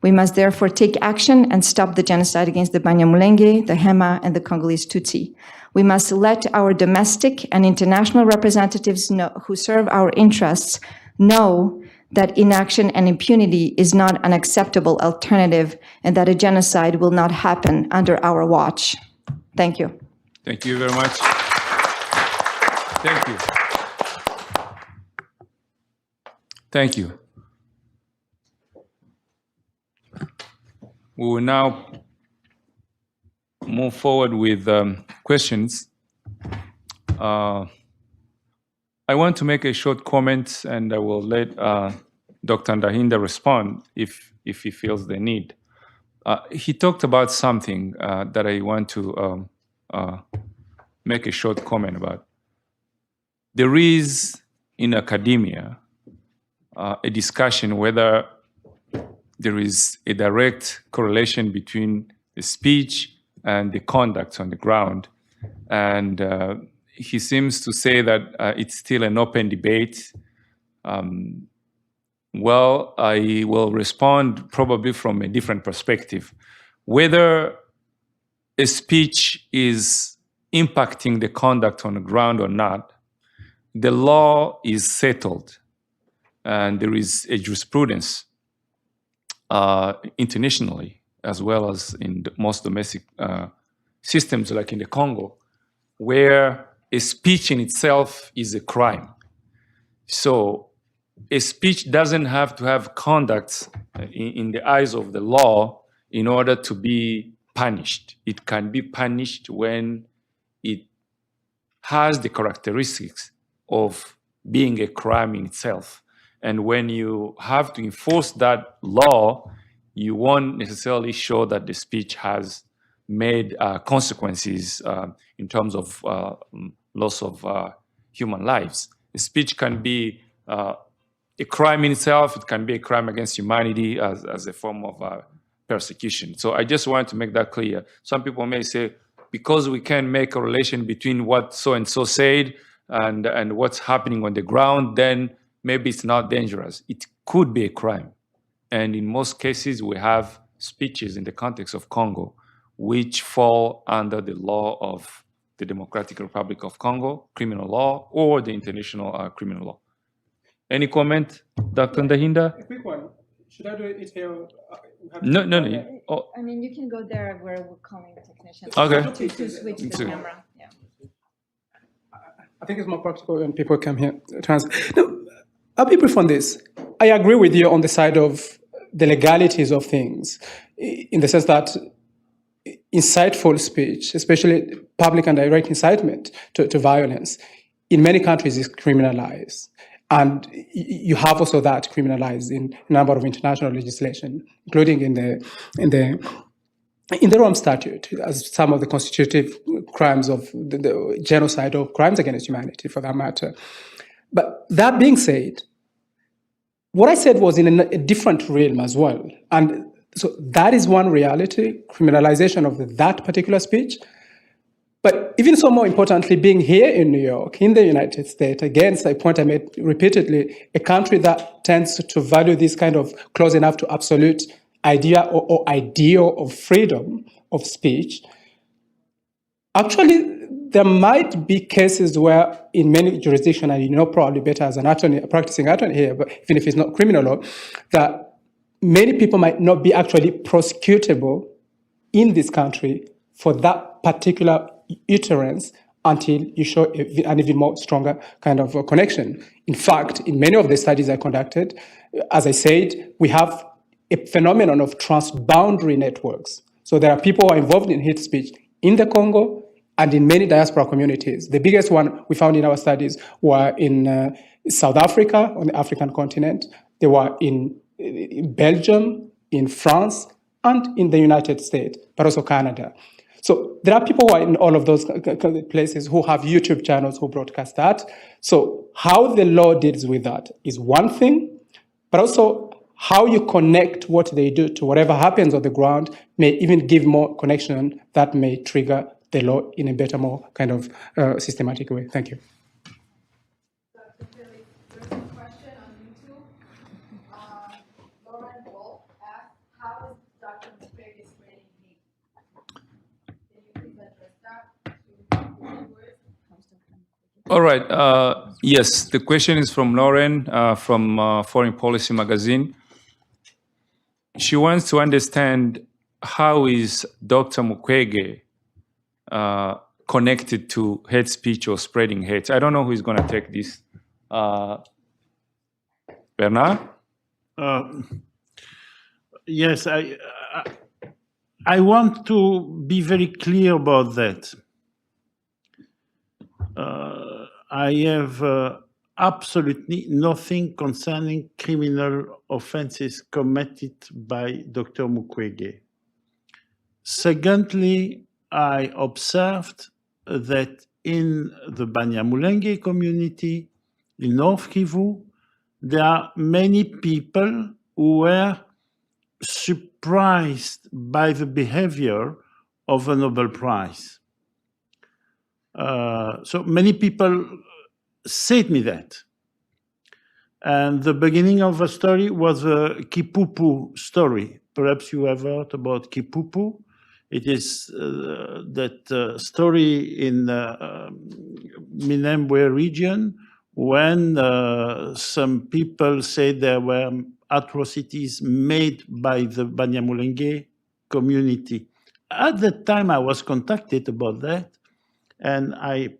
We must therefore take action and stop the genocide against the Banyamulenge, the Hema, and the Congolese Tutsi. We must let our domestic and international representatives who serve our interests know that inaction and impunity is not an acceptable alternative and that a genocide will not happen under our watch. Thank you. Thank you very much. Thank you. Thank you. we will now move forward with questions. I want to make a short comment, and I will let Dr. Ndahinda respond if he feels the need. He talked about something that I want to make a short comment about. There is in academia a discussion whether there is a direct correlation between the speech and the conduct on the ground. And he seems to say that it's still an open debate. Well, I will respond probably from a different perspective. Whether a speech is impacting the conduct on the ground or not, the law is settled, and there is a jurisprudence internationally, as well as in most domestic systems, like in the Congo, where a speech in itself is a crime. So a speech doesn't have to have conduct in the eyes of the law in order to be punished. It can be punished when it has the characteristics of being a crime in itself. And when you have to enforce that law, you won't necessarily show that the speech has made consequences in terms of loss of human lives. The speech can be a crime in itself. It can be a crime against humanity as a form of persecution. So I just wanted to make that clear. Some people may say, because we can make a relation between what so-and-so said and what's happening on the ground, then maybe it's not dangerous. It could be a crime. And in most cases, we have speeches in the context of Congo which fall under the law of the Democratic Republic of Congo, criminal law, or the international criminal law. Any comment, Dr. Ndahinda? A quick one. Should I do it here? No. I mean, you can go there where we're calling the technicians. Okay. To switch the camera. Yeah. I think it's more practical when people come here. No, I'll be brief on this. I agree with you on the side of the legalities of things, in the sense that insightful speech, especially public and direct incitement to violence, in many countries is criminalized. And you have also that criminalized in a number of international legislation, including in the Rome Statute, as some of the constitutive crimes of the genocide or crimes against humanity, for that matter. But that being said, what I said was in a different realm as well. And so that is one reality, criminalization of that particular speech. But even so, more importantly, being here in New York, in the United States, against a point I made repeatedly, a country that tends to value this kind of close enough to absolute idea or ideal of freedom of speech, actually, there might be cases where in many jurisdictions, and you know probably better as an attorney, a practicing attorney here, but even if it's not criminal law, that many people might not be actually prosecutable in this country for that particular utterance until you show an even more stronger kind of connection. In fact, in many of the studies I conducted, as I said, we have a phenomenon of transboundary networks. So there are people who are involved in hate speech in the Congo and in many diaspora communities. The biggest one we found in our studies were in South Africa, on the African continent. They were in Belgium, in France, and in the United States, but also Canada. So there are people who are in all of those places who have YouTube channels who broadcast that. So how the law deals with that is one thing, but also how you connect what they do to whatever happens on the ground may even give more connection that may trigger the law in a better, more kind of systematic way. Thank you. Dr. Phillips, there's a question on YouTube. Lauren Wolf asked, how is Dr. Mukwege spreading hate? Can you please address that to the viewers? All right. Yes, the question is from Lauren from Foreign Policy Magazine. She wants to understand how is Dr. Mukwege connected to hate speech or spreading hate. I don't know who is going to take this. Bernard? Yes, I want to be very clear about that. I have absolutely nothing concerning criminal offenses committed by Dr. Mukwege. Secondly, I observed that in the Banyamulenge community in North Kivu, there are many people who were surprised by the behavior of the Nobel Prize. So many people said me that. And the beginning of the story was a Kipupu story. Perhaps you have heard about Kipupu. It is that story in Minembwe region when some people said there were atrocities made by the Banyamulenge community. At that time, I was contacted about that, and I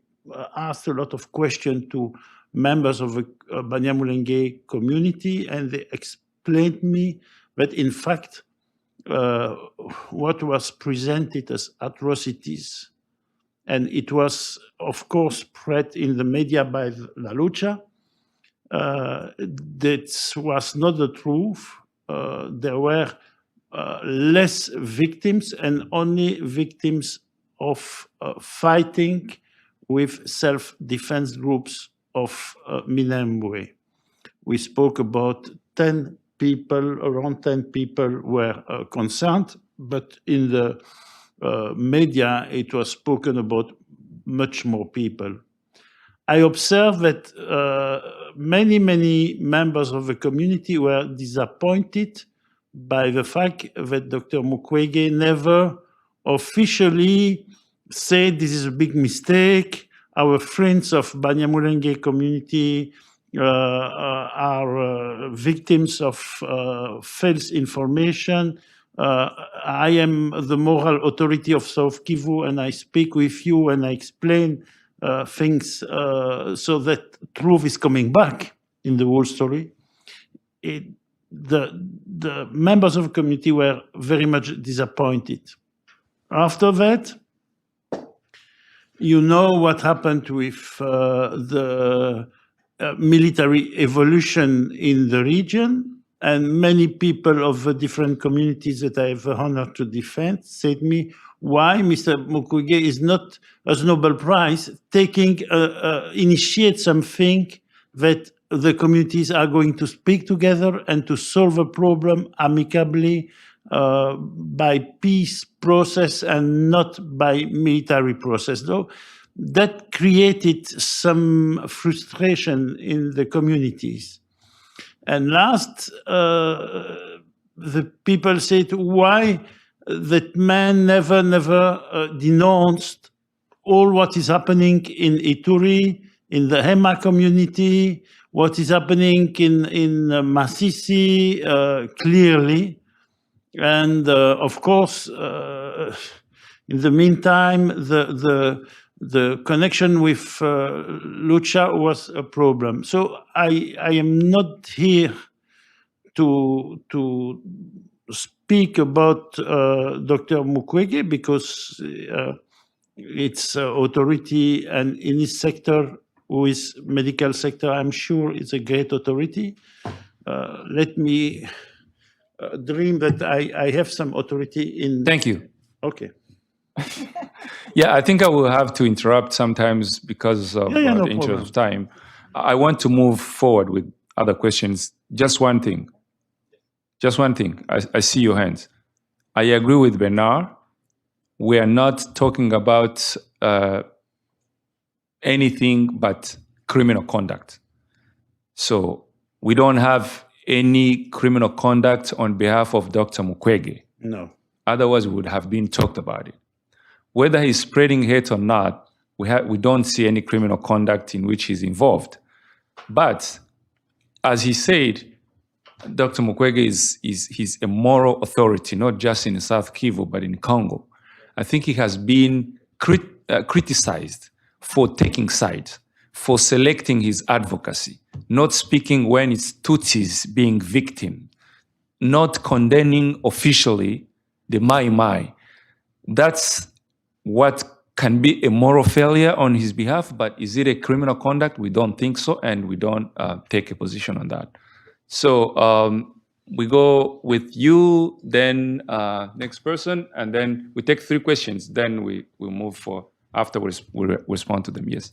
asked a lot of questions to members of the Banyamulenge community, and they explained me that in fact, what was presented as atrocities, and it was of course spread in the media by La Lucha, that was not the truth. There were less victims and only victims of fighting with self-defense groups of Minembwe. We spoke about 10 people, around 10 people were concerned, but in the media it was spoken about much more people. I observed that many members of the community were disappointed by the fact that Dr. Mukwege never officially said this is a big mistake. Our friends of Banyamulenge community are victims of false information. I am the moral authority of South Kivu, and I speak with you and I explain things so that truth is coming back in the whole story. The members of the community were very much disappointed. After that, you know what happened with the military evolution in the region, and many people of the different communities that I have the honor to defend said me, why Mr. Mukwege is not, as Nobel Prize, initiate something that the communities are going to speak together and to solve a problem amicably by peace process and not by military process. Though that created some frustration in the communities. And last, the people said, why that man never denounced all what is happening in Ituri, in the Hema community, what is happening in Masisi clearly. And of course, in the meantime, the connection with Lucha was a problem. So I am not here to speak about Dr. Mukwege because it's authority, and in his sector, who is medical sector, I'm sure it's a great authority. Let me dream that I have some authority in... Thank you. Okay. Yeah, I think I will have to interrupt sometimes because of the interest of time. I want to move forward with other questions. Just one thing. I see your hands. I agree with Bernard. We are not talking about anything but criminal conduct. So we don't have any criminal conduct on behalf of Dr. Mukwege. No. Otherwise, we would have been talked about it. Whether he's spreading hate or not, we don't see any criminal conduct in which he's involved. But as he said, Dr. Mukwege he's a moral authority, not just in South Kivu, but in Congo. I think he has been criticized for taking sides, for selecting his advocacy, not speaking when it's Tutsis being victim, not condemning officially the Mai Mai. That's what can be a moral failure on his behalf, but is it a criminal conduct? We don't think so, and we don't take a position on that. So we go with you, then next person, and then we take 3 questions. Then we move for, afterwards we respond to them, yes.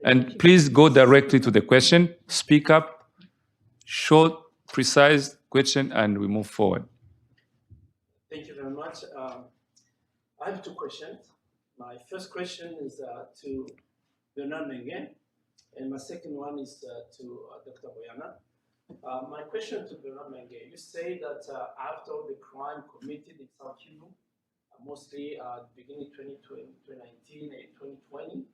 And please go directly to the question, speak up, short, precise question, and we move forward. Thank you very much. I have 2 questions. My first question is to Bernard Mengen, and my second one is to Dr. Boyana. My question to Bernard Mengen, you say that after the crime committed in South Kivu, mostly at the beginning of 2019 and 2020,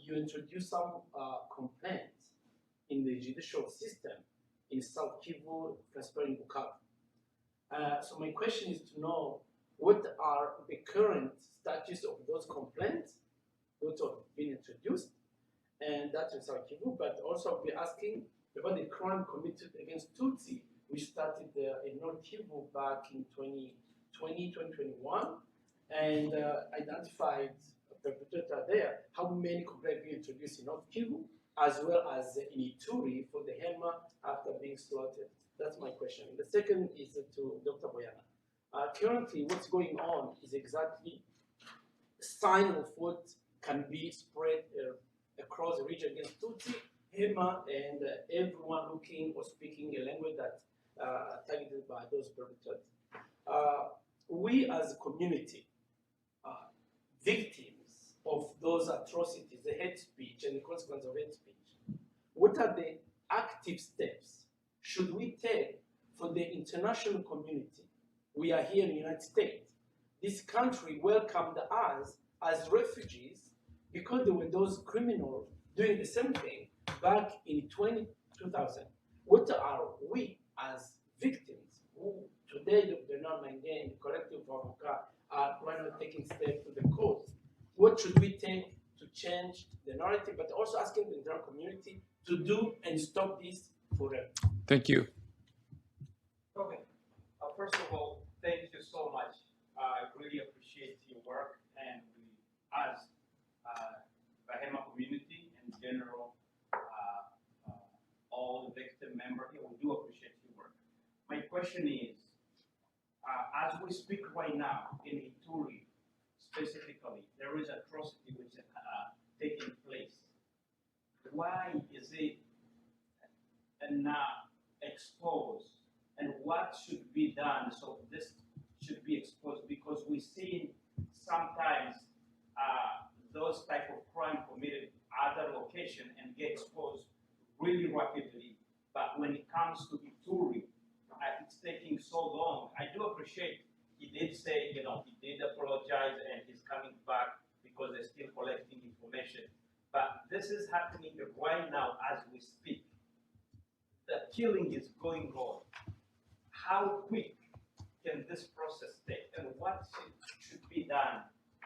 you introduced some complaints in the judicial system in South Kivu, principally in Bukavu. So my question is to know what are the current status of those complaints that have been introduced, and that's in South Kivu, but also be asking about the crime committed against Tutsi, which started in North Kivu back in 2020, 2021, and identified a perpetrator there. How many complaints were introduced in North Kivu, as well as in Ituri for the Hema after being slaughtered? That's my question. The second is to Dr. Boyana. Currently, what's going on is exactly a sign of what can be spread across the region against Tutsi, Hema, and everyone looking or speaking a language that targeted by those perpetrators. We as a community are victims of those atrocities, the hate speech and the consequence of hate speech. What are the active steps should we take for the international community? We are here in the United States. This country welcomed us as refugees because there were those criminals doing the same thing back in 2000. What are we as victims who today they're not maintained, the collective avocat are right now taking steps to the court? What should we take to change the narrative, but also asking the international community to do and stop this forever? Thank you. Okay. First of all, thank you so much. I really appreciate your work, and we, as the Hema community in general, all the victim members here, we do appreciate your work. My question is, as we speak right now in Ituri, specifically, there is atrocity which is taking place. Why is it not exposed? And what should be done so this should be exposed? Because we see sometimes those type of crime committed other location and get exposed really rapidly. But when it comes to Ituri, it's taking so long. I do appreciate he did say, he did apologize and he's coming back because they're still collecting information. But this is happening right now as we speak. The killing is going on. How quick can this process take, and what should be done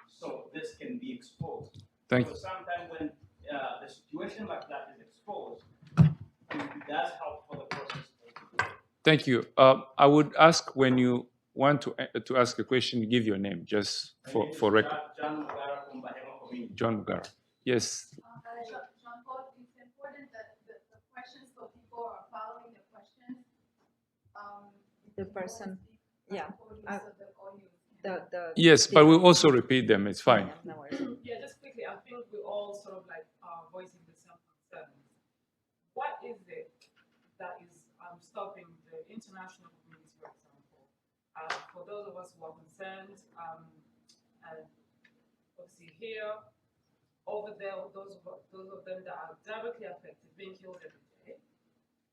so this can be exposed? Thank because sometimes when the situation like that is exposed, it does help for the process. Thank you. I would ask when you want to ask a question, give your name just for record. John Mugara from Bahema Community. John Mugara. Yes. Jean-Paul, it's important that the questions, so people are following the questions. The person, yeah. Yes, but we'll also repeat them. It's fine. No worries. Yeah, just quickly, I think we all sort of like voicing the same concerns. What is it that is stopping the international community, for example? For those of us who are concerned, and obviously here, over there, those of them that are directly affected, being killed every day,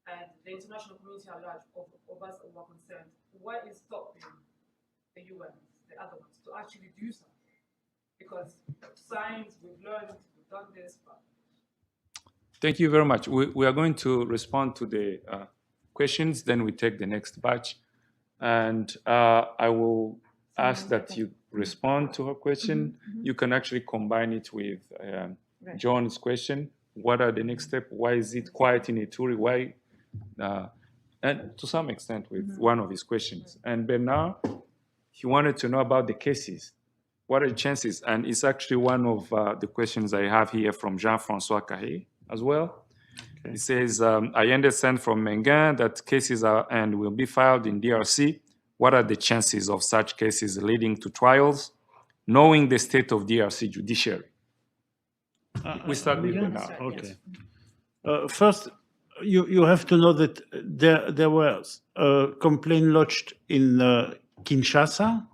and the international community at large of us who are concerned, what is stopping the UN, the other ones, to actually do something? Because science, we've learned, we've done this, but... Thank you very much. We are going to respond to the questions, then we take the next batch. And I will ask that you respond to her question. You can actually combine it with John's question. What are the next steps? Why is it quiet in Ituri? Why? And to some extent with one of his questions. And Bernard, he wanted to know about the cases. What are the chances? And it's actually one of the questions I have here from Jean-François Cahe as well. Okay. He says, I understand from Mengan that cases are and will be filed in DRC. What are the chances of such cases leading to trials, knowing the state of DRC judiciary? We start with Bernard. Okay. First, you have to know that there was a complaint lodged in Kinshasa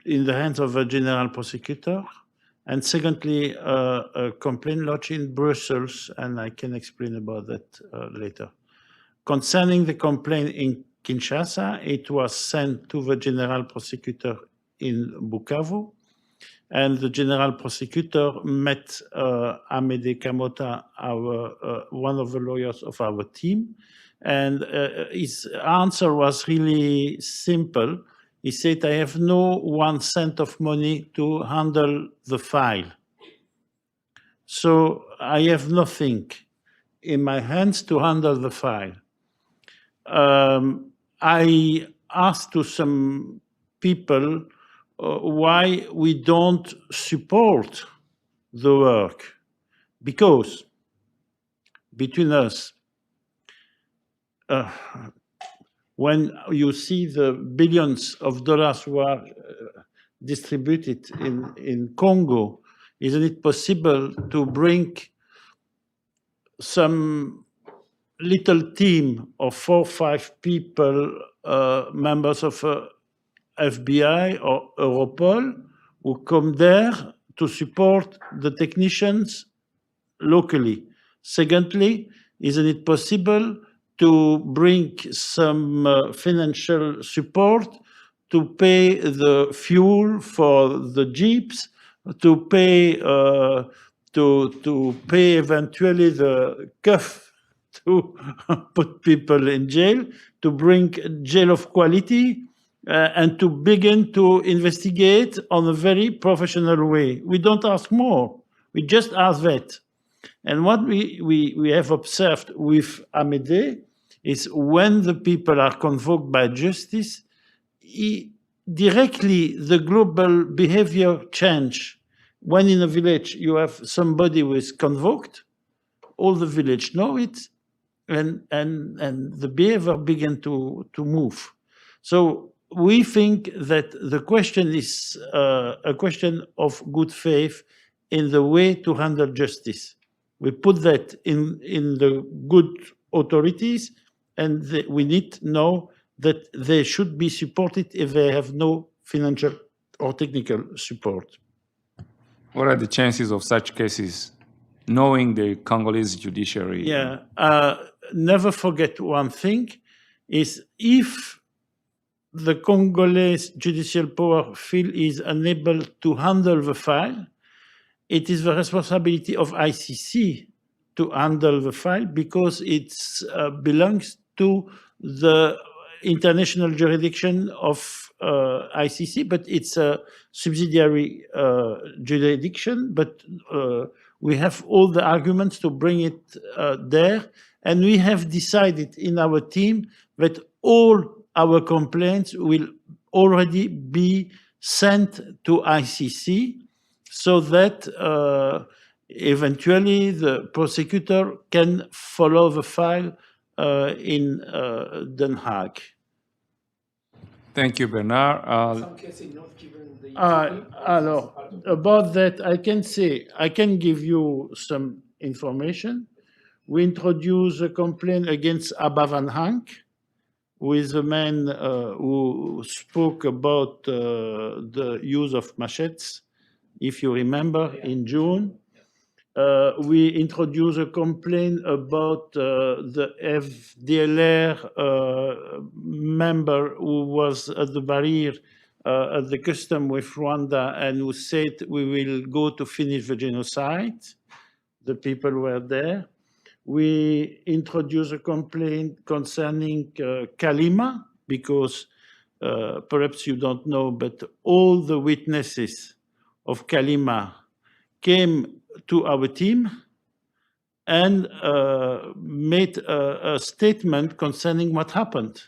in the hands of a general prosecutor, and secondly, a complaint lodged in Brussels, and I can explain about that later. Concerning the complaint in Kinshasa, it was sent to the general prosecutor in Bukavu, and the general prosecutor met Amédée Kamota, one of the lawyers of our team, and his answer was really simple. He said, I have no 1 cent of money to handle the file. So I have nothing in my hands to handle the file. I asked to some people why we don't support the work. Because between us, when you see the billions of dollars who are distributed in Congo, isn't it possible to bring some little team of 4 or 5 people, members of FBI or Europol, who come there to support the technicians locally? Secondly, isn't it possible to bring some financial support to pay the fuel for the jeeps, to pay eventually the cuff to put people in jail, to bring jail of quality, and to begin to investigate on a very professional way? We don't ask more. We just ask that. And what we have observed with Amédée is when the people are convoked by justice, directly the global behavior change. When in a village you have somebody who is convoked, all the village know it, and the behavior begin to move. So we think that the question is a question of good faith in the way to handle justice. We put that in the good authorities, and we need to know that they should be supported if they have no financial or technical support. What are the chances of such cases, knowing the Congolese judiciary? Yeah, never forget one thing, is if the Congolese judicial power feel is unable to handle the file, it is the responsibility of ICC to handle the file, because it belongs to the international jurisdiction of ICC, but it's a subsidiary jurisdiction. But we have all the arguments to bring it there. And we have decided in our team that all our complaints will already be sent to ICC, so that eventually the prosecutor can follow the file in Den Haag. Thank you, Bernard. Alors, about that, I can give you some information. We introduced a complaint against Abba Van Hank, who is a man who spoke about the use of machetes, if you remember, in June. We introduced a complaint about the FDLR member who was at the barrier at the custom with Rwanda, and who said we will go to finish the genocide. The people were there. We introduced a complaint concerning Kalima, because perhaps you don't know, but all the witnesses of Kalima came to our team and made a statement concerning what happened.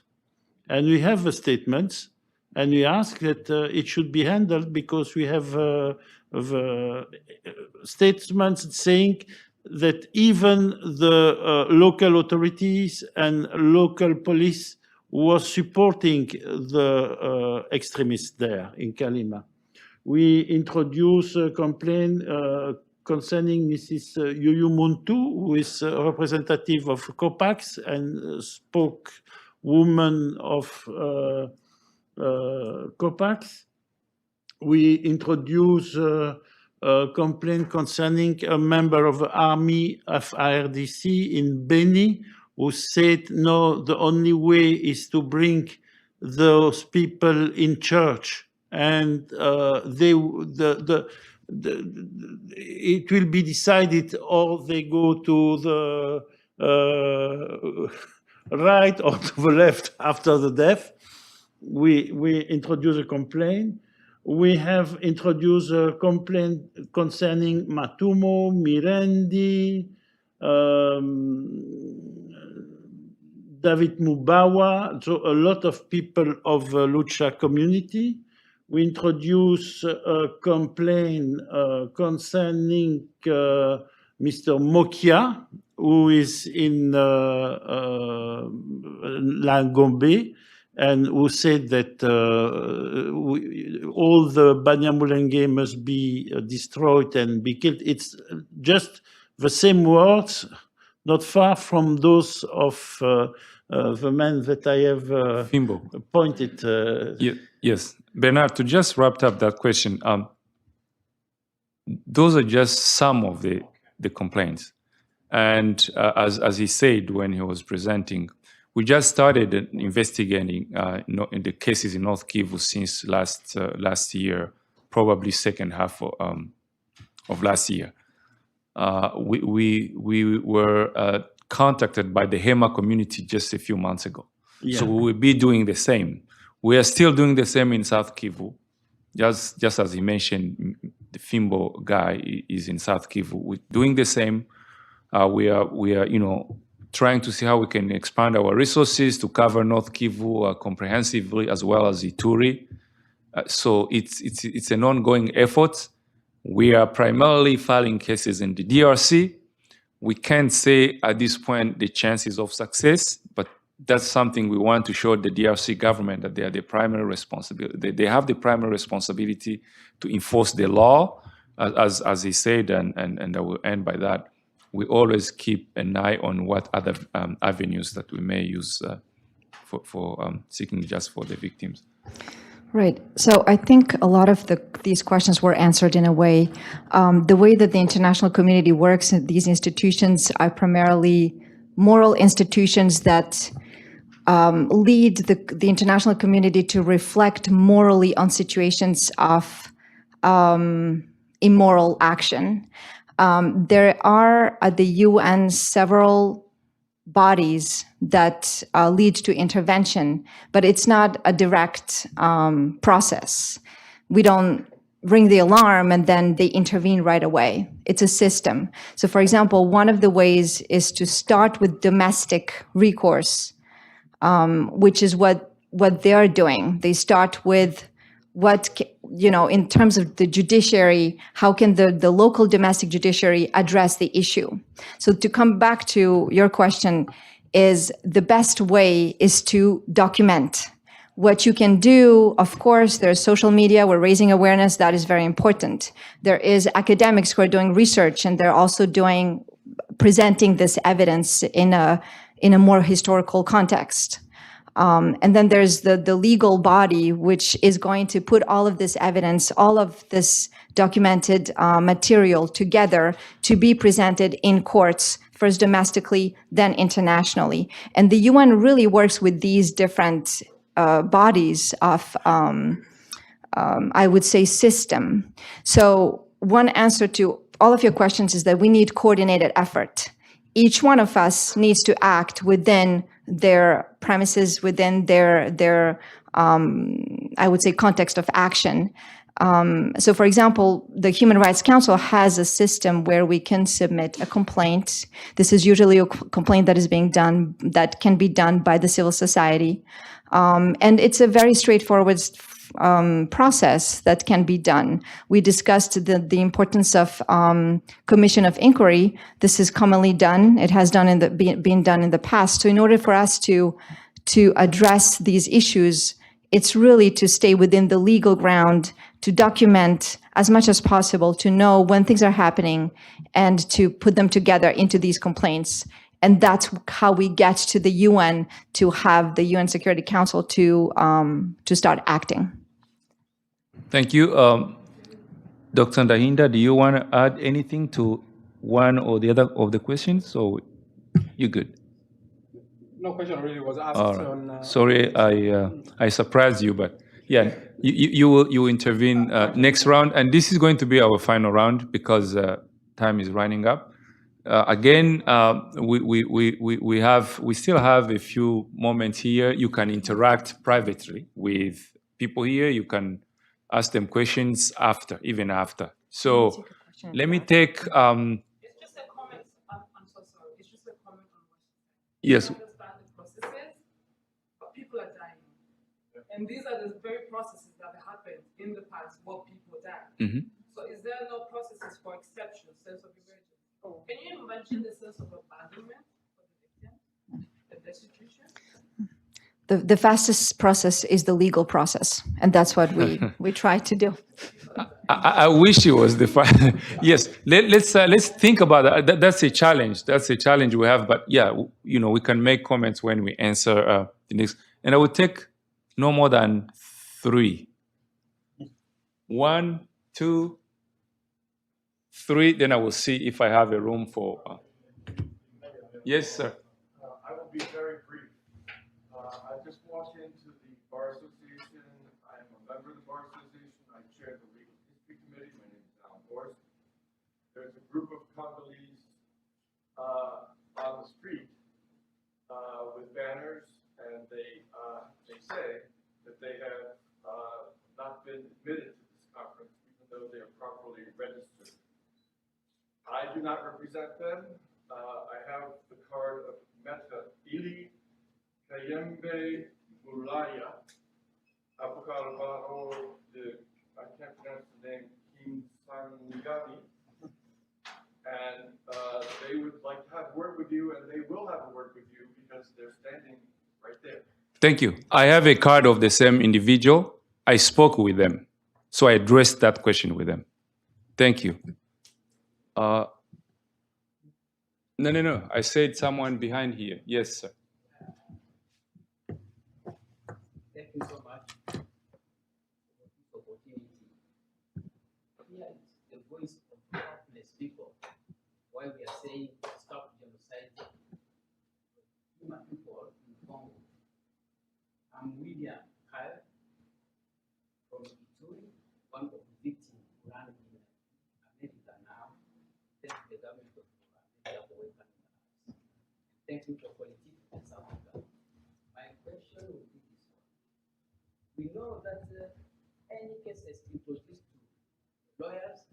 And we have the statements, And we ask that it should be handled because we have the statements saying that even the local authorities and local police was supporting the extremists there in Kalima. We introduced a complaint concerning Mrs. Yuyu Muntu, who is a representative of COPAX and spokeswoman of COPAX. We introduced a complaint concerning a member of the army of IRDC in Beni, who said, no, the only way is to bring those people in church, and it will be decided, or they go to the right or to the left after the death. We introduce a complaint. We have introduced a complaint concerning Matumo, Mirendi, David Mubawa, so a lot of people of the Lucha community. We introduced a complaint concerning Mr. Mokia, who is in Langombe, and who said that all the Banyamulenge must be destroyed and be killed. It's just the same words, not far from those of the man that I have pointed. Yes, Bernard, to just wrap up that question, those are just some of the complaints. And as he said when he was presenting, we just started investigating in the cases in North Kivu since last year, probably second half of last year. We were contacted by the Hema community just a few months ago. Yeah. So we will be doing the same. We are still doing the same in South Kivu. Just as he mentioned, the Fimbo guy is in South Kivu. We're doing the same. We are trying to see how we can expand our resources to cover North Kivu comprehensively, as well as Ituri. So it's an ongoing effort. We are primarily filing cases in the DRC. We can't say at this point the chances of success, but that's something we want to show the DRC government that they are the primary responsibility. They have the primary responsibility to enforce the law, as he said, and I will end by that. We always keep an eye on what other avenues that we may use for seeking justice for the victims. Right. So I think a lot of these questions were answered in a way. The way that the international community works in these institutions are primarily moral institutions that lead the international community to reflect morally on situations of immoral action. There are at the UN several bodies that lead to intervention, but it's not a direct process. We don't ring the alarm and then they intervene right away. It's a system. So for example, one of the ways is to start with domestic recourse, which is what they're doing. They start with in terms of the judiciary, how can the local domestic judiciary address the issue? So to come back to your question, is the best way is to document. What you can do, of course, there's social media, we're raising awareness, that is very important. There is academics who are doing research and they're also presenting this evidence in a more historical context. And then there's the legal body, which is going to put all of this evidence, all of this documented material together to be presented in courts, first domestically, then internationally. And the UN really works with these different bodies of, I would say, system. So one answer to all of your questions is that we need coordinated effort. Each one of us needs to act within their premises, within their I would say, context of action. So for example, the Human Rights Council has a system where we can submit a complaint. This is usually a complaint that can be done by the civil society. And it's a very straightforward process that can be done. We discussed the importance of commission of inquiry. This is commonly done. It has been done in the past. So in order for us to address these issues, it's really to stay within the legal ground, to document as much as possible, to know when things are happening, and to put them together into these complaints. And that's how we get to the UN, to have the UN Security Council to start acting. Thank you. Dr. Ndahinda, do you want to add anything to one or the other of the questions, or you good? No question really was asked All right. on. Sorry, I surprised you, but yeah, you will intervene next round, and this is going to be our final round because time is running up. Again, we still have a few moments here. You can interact privately with people here. You can ask them questions even after. So let me take. It's just a comment. I'm so sorry. It's just a comment on what you said. Yes. I understand the processes, but people are dying. And these are the very processes that happened in the past where people died. Mm-hmm. So is there no processes for exception, sense of emergency? Can you imagine the sense of abandonment for the victim, the destitution? The fastest process is the legal process, and that's what we try to do. I wish it was the yes. Let's think about that. That's a challenge. That's a challenge we have. But yeah, we can make comments when we answer the next. And I would take no more than 3. 1, 2, 3. Then I will see if I have a room for. Yes, sir. I will be very brief. I just walked into the Bar Association. I am a member of the Bar Association. I chair the Legal History Committee. My name is Alan Gorst. There's a group of Congolese on the street with banners, and they say that they have not been admitted to this conference, even though they are properly registered. I do not represent them. I have the card of Meta Ili Kayembe Mulaya Apokalbaro de, I can't pronounce the name, Kinsangani. And they would like to have a word with you, and they will have a word with you because they're standing right there. Thank you. I have a card of the same individual. I spoke with them, so I addressed that question with them. Thank you. No. I said someone behind here. Yes, sir. Thank you so much for this opportunity. Here is the voice of countless people. Why we are saying stop genocide. Human people in Congo. I'm William Kyle from Ituri, one of the victims who ran in America now. Thank the government of America for welcoming us. Thank you for politics in South Africa. My question will be this one. We know that any cases introduced to lawyers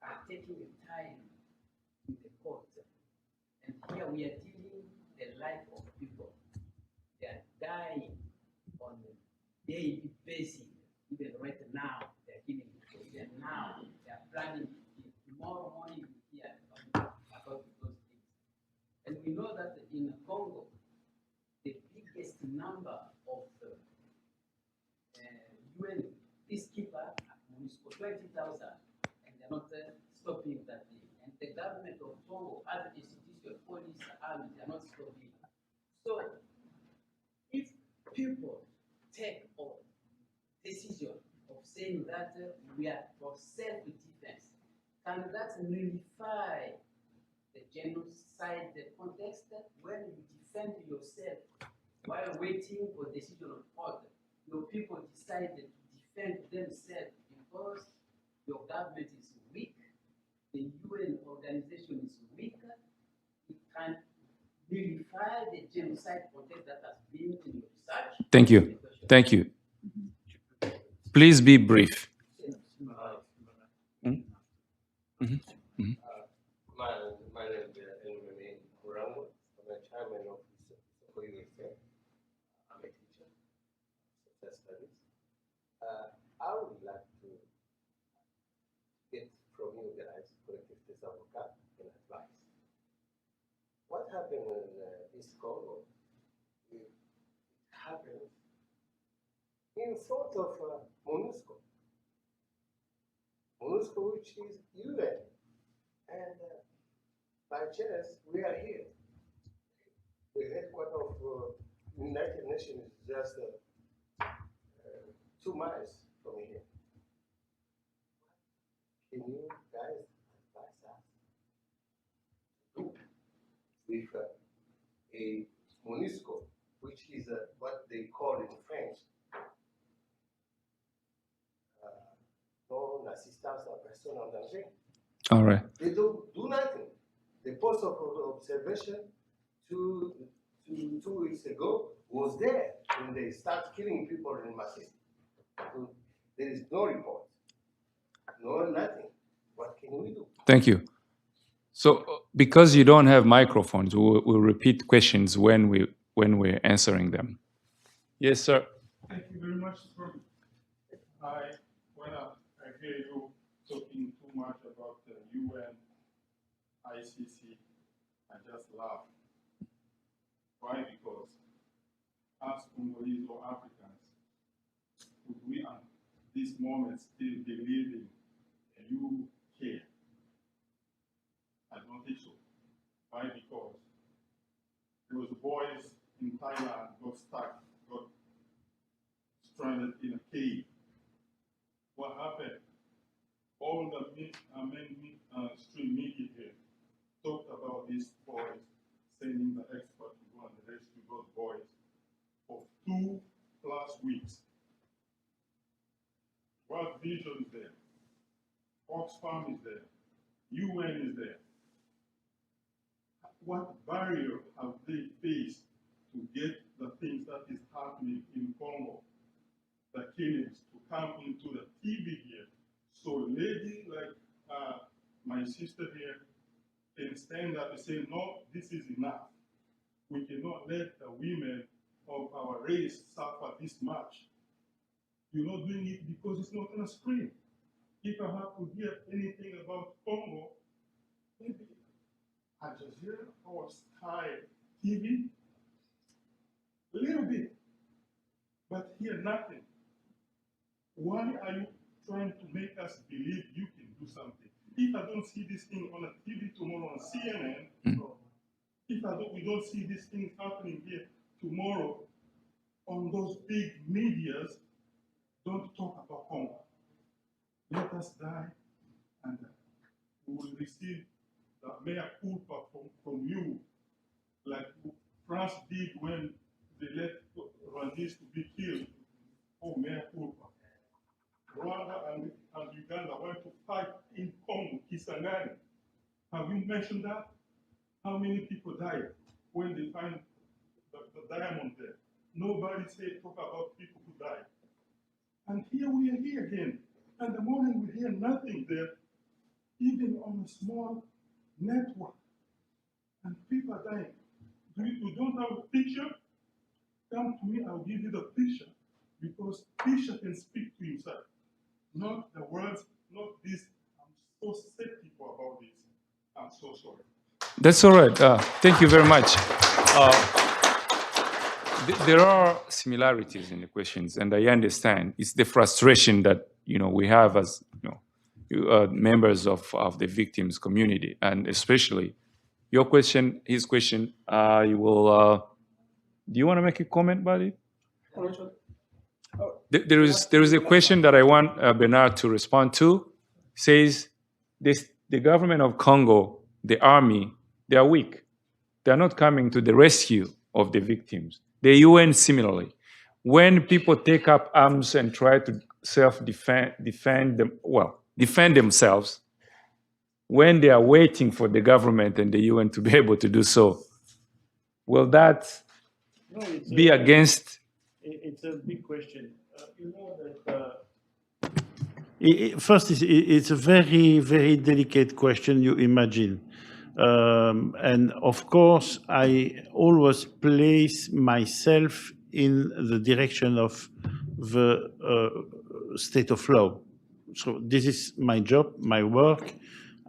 are taking time in the court. And here we are dealing the life of people. They are dying on a daily basis. Even right now, they are killing people. Even now, they are planning tomorrow morning here about those things. And we know that in Congo, the biggest number of UN peacekeepers at MONUSCO, 20,000, and they're not stopping that thing. And the government of Congo, other institutions, police, army, they're not stopping. So, if people take a decision of saying that we are for self-defense, can that nullify the genocide context when you defend yourself while waiting for decision of court? Your people decided to defend themselves because your government is weak, the UN organization is weak, it can nullify the genocide context that has been in your research. Thank you. Thank you. Please be brief. My name is Enrique Kurango. I'm a chairman of the I'm a teacher. I would like to get from you guys, collective avocat, and advice. What happened in this Congo? It happened in front of MONUSCO. MONUSCO, which is UN. And by chance, we are here. The headquarters of United Nations is just 2 miles from here. Can you guys advise us to do with a MONUSCO, which is what they call in French non-assistance à personne en danger? All right. They don't do nothing. The post of observation 2 weeks ago was there when they start killing people in Masisi. So there is no report, no nothing. What can we do? Thank you. So because you don't have microphones, we'll repeat questions when we're answering them. Yes, sir. Thank you very much, sir. When I hear you talking too much about the UN, ICC, I just laugh. Why? Because us Congolese or Africans, would we at this moment still believe in you care? I don't think so. Why? Because those boys in Thailand got stuck, got stranded in a cave. What happened? All the mainstream media here talked about these boys, sending the expert to go and rescue those boys for 2+ weeks. World Vision is there. Oxfam is there. UN is there. What barrier have they faced to get the things that is happening in Congo, the killings, to come into the TV here? So lady like my sister here can stand up and say, no, this is enough. We cannot let the women of our race suffer this much. You're not doing it because it's not on a screen. If I have to hear anything about Congo, maybe Al Jazeera or Sky TV, a little bit, but hear nothing. Why are you trying to make us believe you can do something? If I don't see this thing on a TV tomorrow on CNN, if we don't see these things happening here tomorrow on those big medias, don't talk about Congo. Let us die, and we will receive the mea culpa from you, like France did when they let Rwandese to be killed. Oh, mea culpa. Rwanda and Uganda went to fight in Congo, Kisangani. Have you mentioned that? How many people died when they find the diamond there? Nobody talk about people who died. And here we are here again. And the morning we hear nothing there, even on a small network. And people are dying. You don't have a picture? Come to me, I'll give you the picture. Because picture can speak to himself. Not the words, not this. I'm so skeptical about this. I'm so sorry. That's all right. Thank you very much. There are similarities in the questions, and I understand. It's the frustration that we have as members of the victims community, and especially your question, his question. You will. Do you want to make a comment about it? There is a question that I want Bernard to respond to. Says the government of Congo, the army, they are weak. They are not coming to the rescue of the victims. The UN similarly. When people take up arms and try to defend themselves, when they are waiting for the government and the UN to be able to do so, will that be against? It's a big question. You know that first, it's a very, very delicate question, you imagine. And of course, I always place myself in the direction of the state of law. So this is my job, my work.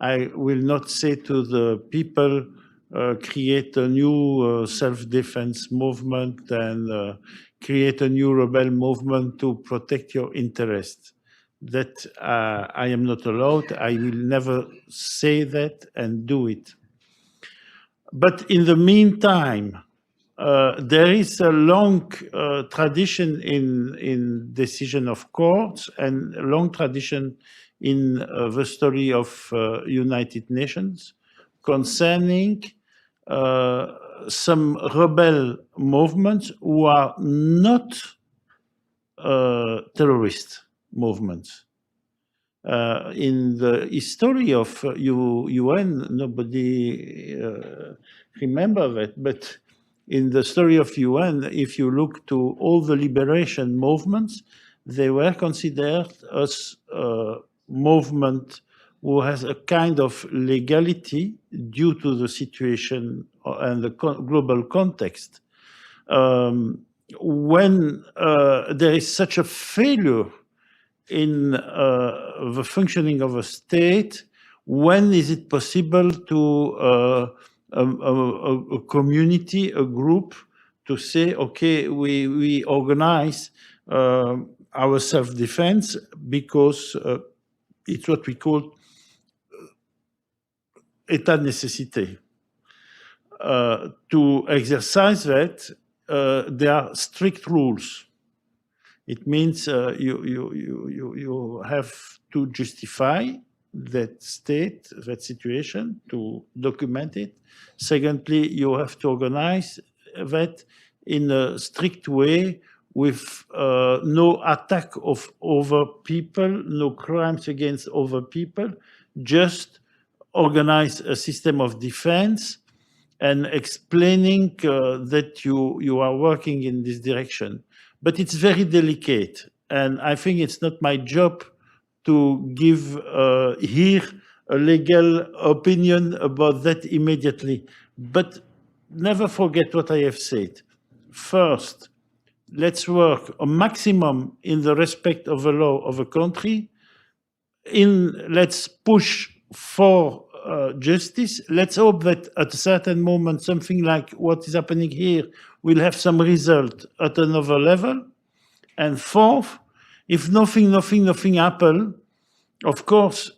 I will not say to the people, create a new self-defense movement and create a new rebel movement to protect your interests. That I am not allowed. I will never say that and do it. But in the meantime, there is a long tradition in decision of courts and a long tradition in the story of United Nations concerning some rebel movements who are not terrorist movements. In the history of UN, nobody remember that, but in the story of UN, if you look to all the liberation movements, they were considered as a movement who has a kind of legality due to the situation and the global context. When there is such a failure in the functioning of a state, when is it possible to a community, a group, to say, okay, we organize our self-defense because it's what we call état de nécessité. To exercise that, there are strict rules. It means you have to justify that state, that situation, to document it. Secondly, you have to organize that in a strict way with no attack of other people, no crimes against other people, just organize a system of defense and explaining that you are working in this direction. But it's very delicate, and I think it's not my job to give here a legal opinion about that immediately. But never forget what I have said. First, let's work a maximum in the respect of the law of a country. Let's push for justice. Let's hope that at a certain moment, something like what is happening here will have some result at another level. And fourth, if nothing happens, of course,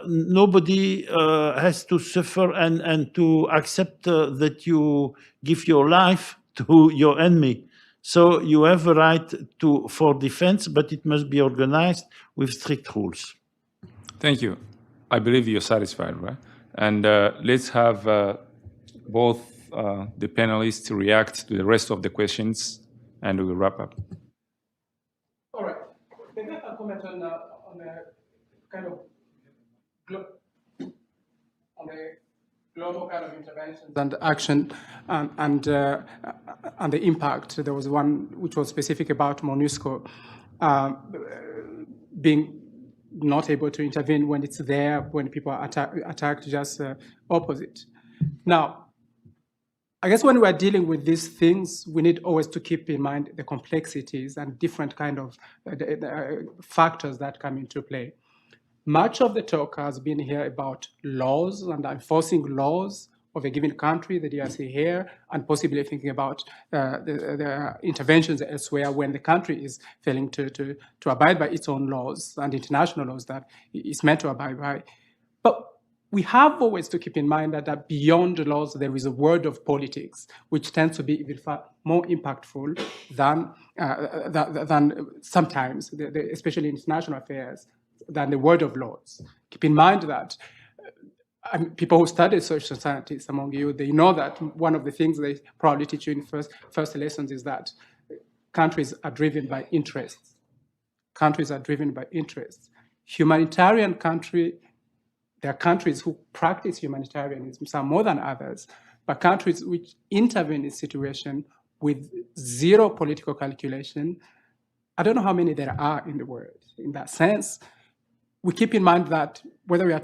nobody has to suffer and to accept that you give your life to your enemy. So you have a right for defense, but it must be organized with strict rules. Thank you. I believe you're satisfied, right? And let's have both the panelists react to the rest of the questions, and we will wrap up. All right. Maybe I can comment on the kind of global kind of interventions and action and the impact. There was one which was specific about MONUSCO being not able to intervene when it's there, when people are attacked, just opposite. Now, I guess when we're dealing with these things, we need always to keep in mind the complexities and different kind of factors that come into play. Much of the talk has been here about laws and enforcing laws of a given country, the DRC here, and possibly thinking about the interventions elsewhere when the country is failing to abide by its own laws and international laws that it's meant to abide by. But we have always to keep in mind that beyond the laws, there is a world of politics, which tends to be even far more impactful than sometimes, especially in international affairs, than the world of laws. Keep in mind that people who study social sciences among you, they know that one of the things they probably teach you in first lessons is that countries are driven by interests. Countries are driven by interests. Humanitarian country, there are countries who practice humanitarianism, some more than others, but countries which intervene in situation with zero political calculation, I don't know how many there are in the world. In that sense, we keep in mind that whether we are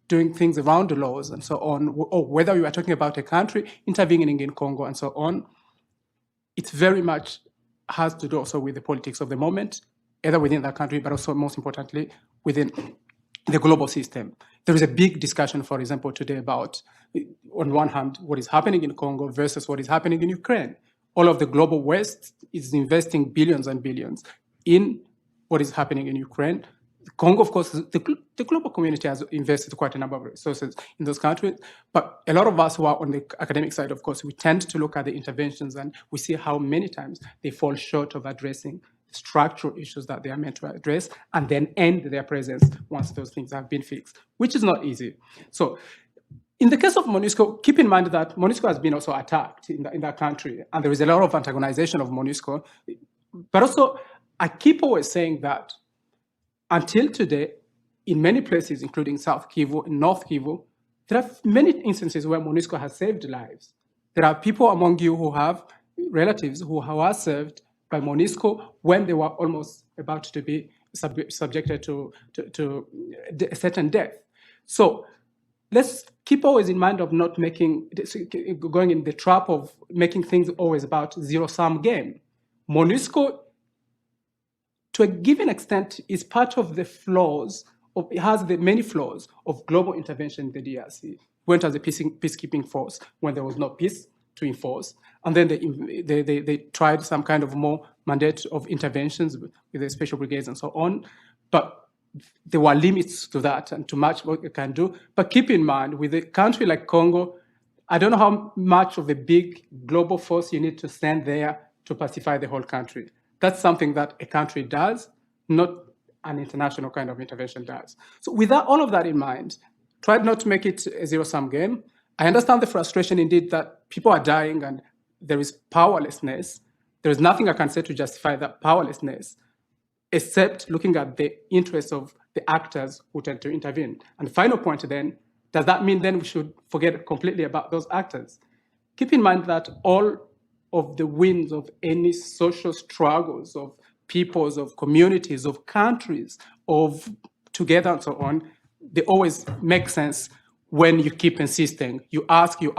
doing things around the laws and so on, or whether we are talking about a country intervening in Congo and so on, it very much has to do also with the politics of the moment either within that country, but also most importantly, within the global system. There is a big discussion, for example, today about, on one hand, what is happening in Congo versus what is happening in Ukraine. All of the global West is investing billions and billions in what is happening in Ukraine. Congo, of course, the global community has invested quite a number of resources in those countries. But a lot of us who are on the academic side, of course, we tend to look at the interventions and we see how many times they fall short of addressing structural issues that they are meant to address and then end their presence once those things have been fixed, which is not easy. So in the case of MONUSCO, keep in mind that MONUSCO has been also attacked in that country, and there is a lot of antagonization of MONUSCO. But also, I keep always saying that until today, in many places, including South Kivu and North Kivu, there are many instances where MONUSCO has saved lives. There are people among you who have relatives who are served by MONUSCO when they were almost about to be subjected to a certain death. So let's keep always in mind of not going in the trap of making things always about zero-sum game. MONUSCO, to a given extent, is part of the flaws, it has the many flaws of global intervention in the DRC. Went as a peacekeeping force when there was no peace to enforce. And then they tried some kind of more mandate of interventions with the special brigades and so on. But there were limits to that and to much what you can do. But keep in mind, with a country like Congo, I don't know how much of a big global force you need to send there to pacify the whole country. That's something that a country does, not an international kind of intervention does. So with all of that in mind, try not to make it a zero-sum game. I understand the frustration indeed that people are dying and there is powerlessness. There is nothing I can say to justify that powerlessness, except looking at the interests of the actors who tend to intervene. And the final point then, does that mean then we should forget completely about those actors? Keep in mind that all of the wins of any social struggles of peoples, of communities, of countries, of together and so on, they always make sense when you keep insisting. You ask, you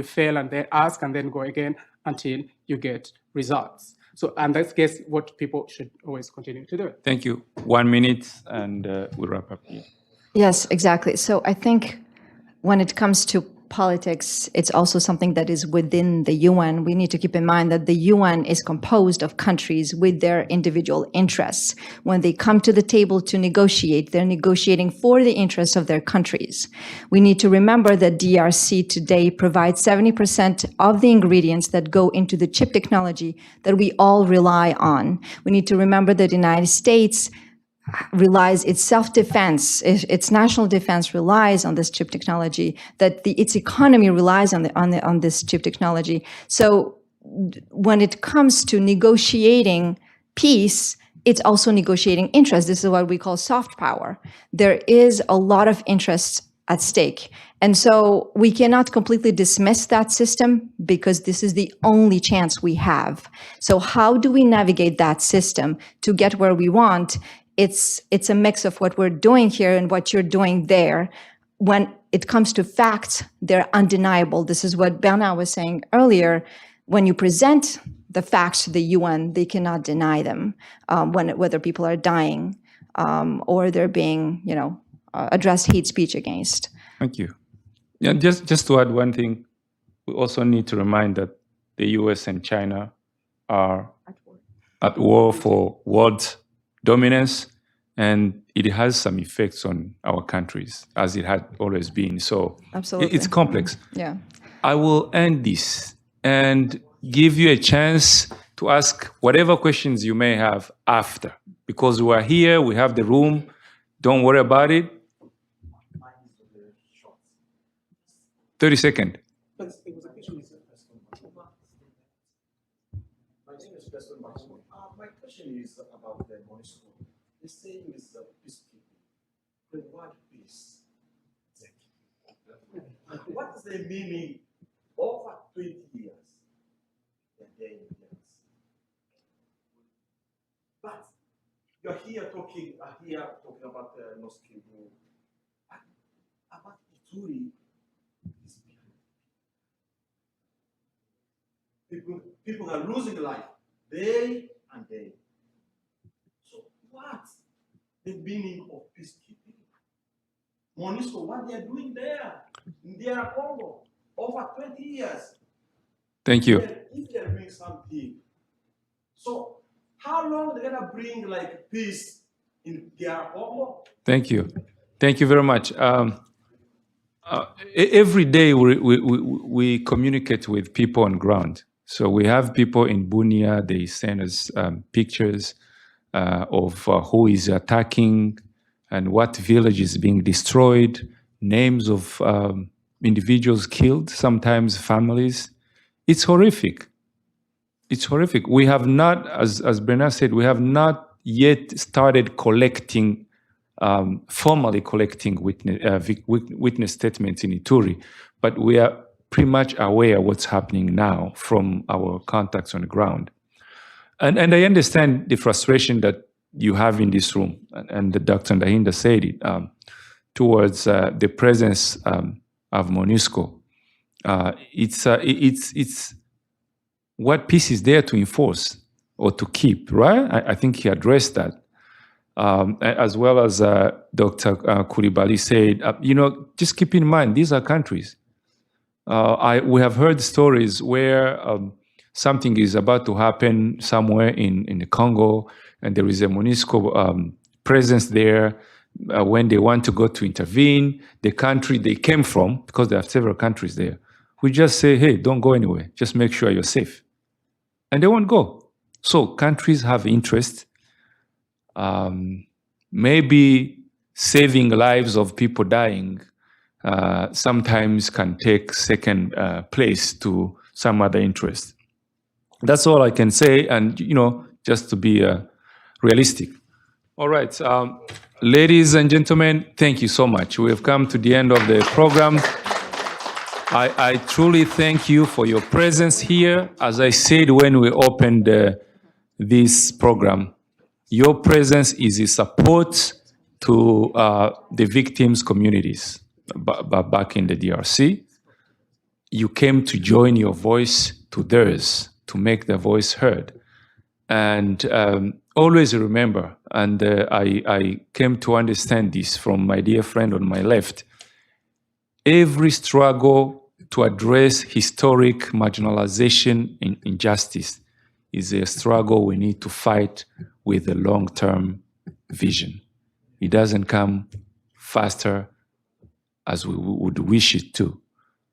fail, and then ask, and then go again until you get results. So, and that's what people should always continue to do. Thank you. 1 minute, and we'll wrap up here. Yes, exactly. So I think when it comes to politics, it's also something that is within the UN. We need to keep in mind that the UN is composed of countries with their individual interests. When they come to the table to negotiate, they're negotiating for the interests of their countries. We need to remember that DRC today provides 70% of the ingredients that go into the chip technology that we all rely on. We need to remember that the United States relies, its self-defense, its national defense relies on this chip technology, that its economy relies on this chip technology. So when it comes to negotiating peace, it's also negotiating interest. This is what we call soft power. There is a lot of interest at stake. And so we cannot completely dismiss that system because this is the only chance we have. So how do we navigate that system to get where we want? It's a mix of what we're doing here and what you're doing there. When it comes to facts, they're undeniable. This is what Bernard was saying earlier. When you present the facts to the UN, they cannot deny them, whether people are dying or they're being, addressed hate speech against. Thank you. Yeah, just to add one thing, we also need to remind that the US and China are at war for world dominance, and it has some effects on our countries, as it had always been. So absolutely, it's complex. Yeah. I will end this and give you a chance to ask whatever questions you may have after, because we are here, we have the room. Don't worry about it. 30 seconds. My question is about the MONUSCO. The saying is peacekeeping. The word peace. What is the meaning over 20 years? But you're here talking about North Kivu. About Ituri. People are losing life day and day. So the meaning of peacekeeping. MONUSCO, what they are doing there in DR Congo, over 20 years. Thank you. If they're doing something, so how long they're gonna bring like peace in DR Congo? Thank you. Thank you very much. Every day we communicate with people on ground. So we have people in Bunia, they send us pictures of who is attacking and what village is being destroyed, names of individuals killed, sometimes families. It's horrific. It's horrific. We have not, as Bernard said, we have not yet started collecting, formally collecting witness statements in Ituri, but we are pretty much aware of what's happening now from our contacts on the ground. And I understand the frustration that you have in this room, and Dr. Ndahinda said it, towards the presence of MONUSCO. It's what peace is there to enforce or to keep, right? I think he addressed that. As well as Dr. Koulibaly said, just keep in mind, these are countries. We have heard stories where something is about to happen somewhere in the Congo, and there is a MONUSCO presence there. When they want to go to intervene, the country they came from, because there are several countries there, we just say, hey, don't go anywhere. Just make sure you're safe. And they won't go. So countries have interest. Maybe saving lives of people dying sometimes can take second place to some other interest. That's all I can say, and just to be realistic. All right, ladies and gentlemen, thank you so much. We have come to the end of the program. I truly thank you for your presence here. As I said when we opened this program, your presence is a support to the victims' communities back in the DRC. You came to join your voice to theirs, to make their voice heard. And always remember, and I came to understand this from my dear friend on my left, every struggle to address historic marginalization and injustice is a struggle we need to fight with a long-term vision. It doesn't come faster as we would wish it to,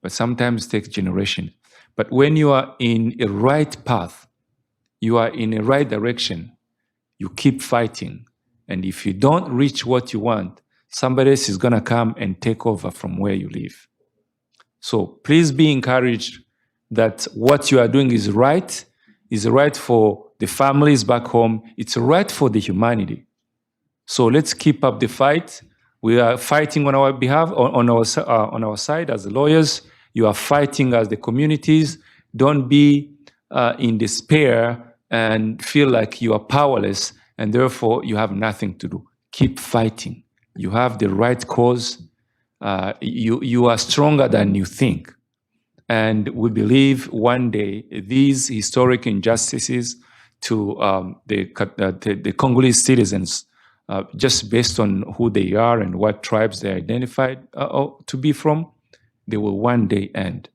but sometimes it takes generations. But when you are in a right path, you are in a right direction, you keep fighting. And if you don't reach what you want, somebody else is gonna come and take over from where you live. So please be encouraged that what you are doing is right for the families back home, it's right for the humanity. So let's keep up the fight. We are fighting on our behalf, on our side as the lawyers. You are fighting as the communities. Don't be in despair and feel like you are powerless and therefore you have nothing to do. Keep fighting. You have the right cause. You are stronger than you think. And we believe one day these historic injustices to the Congolese citizens, just based on who they are and what tribes they identified to be from, they will one day end.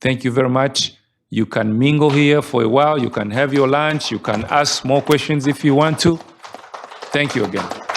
Thank you very much. You can mingle here for a while. You can have your lunch. You can ask more questions if you want to. Thank you again.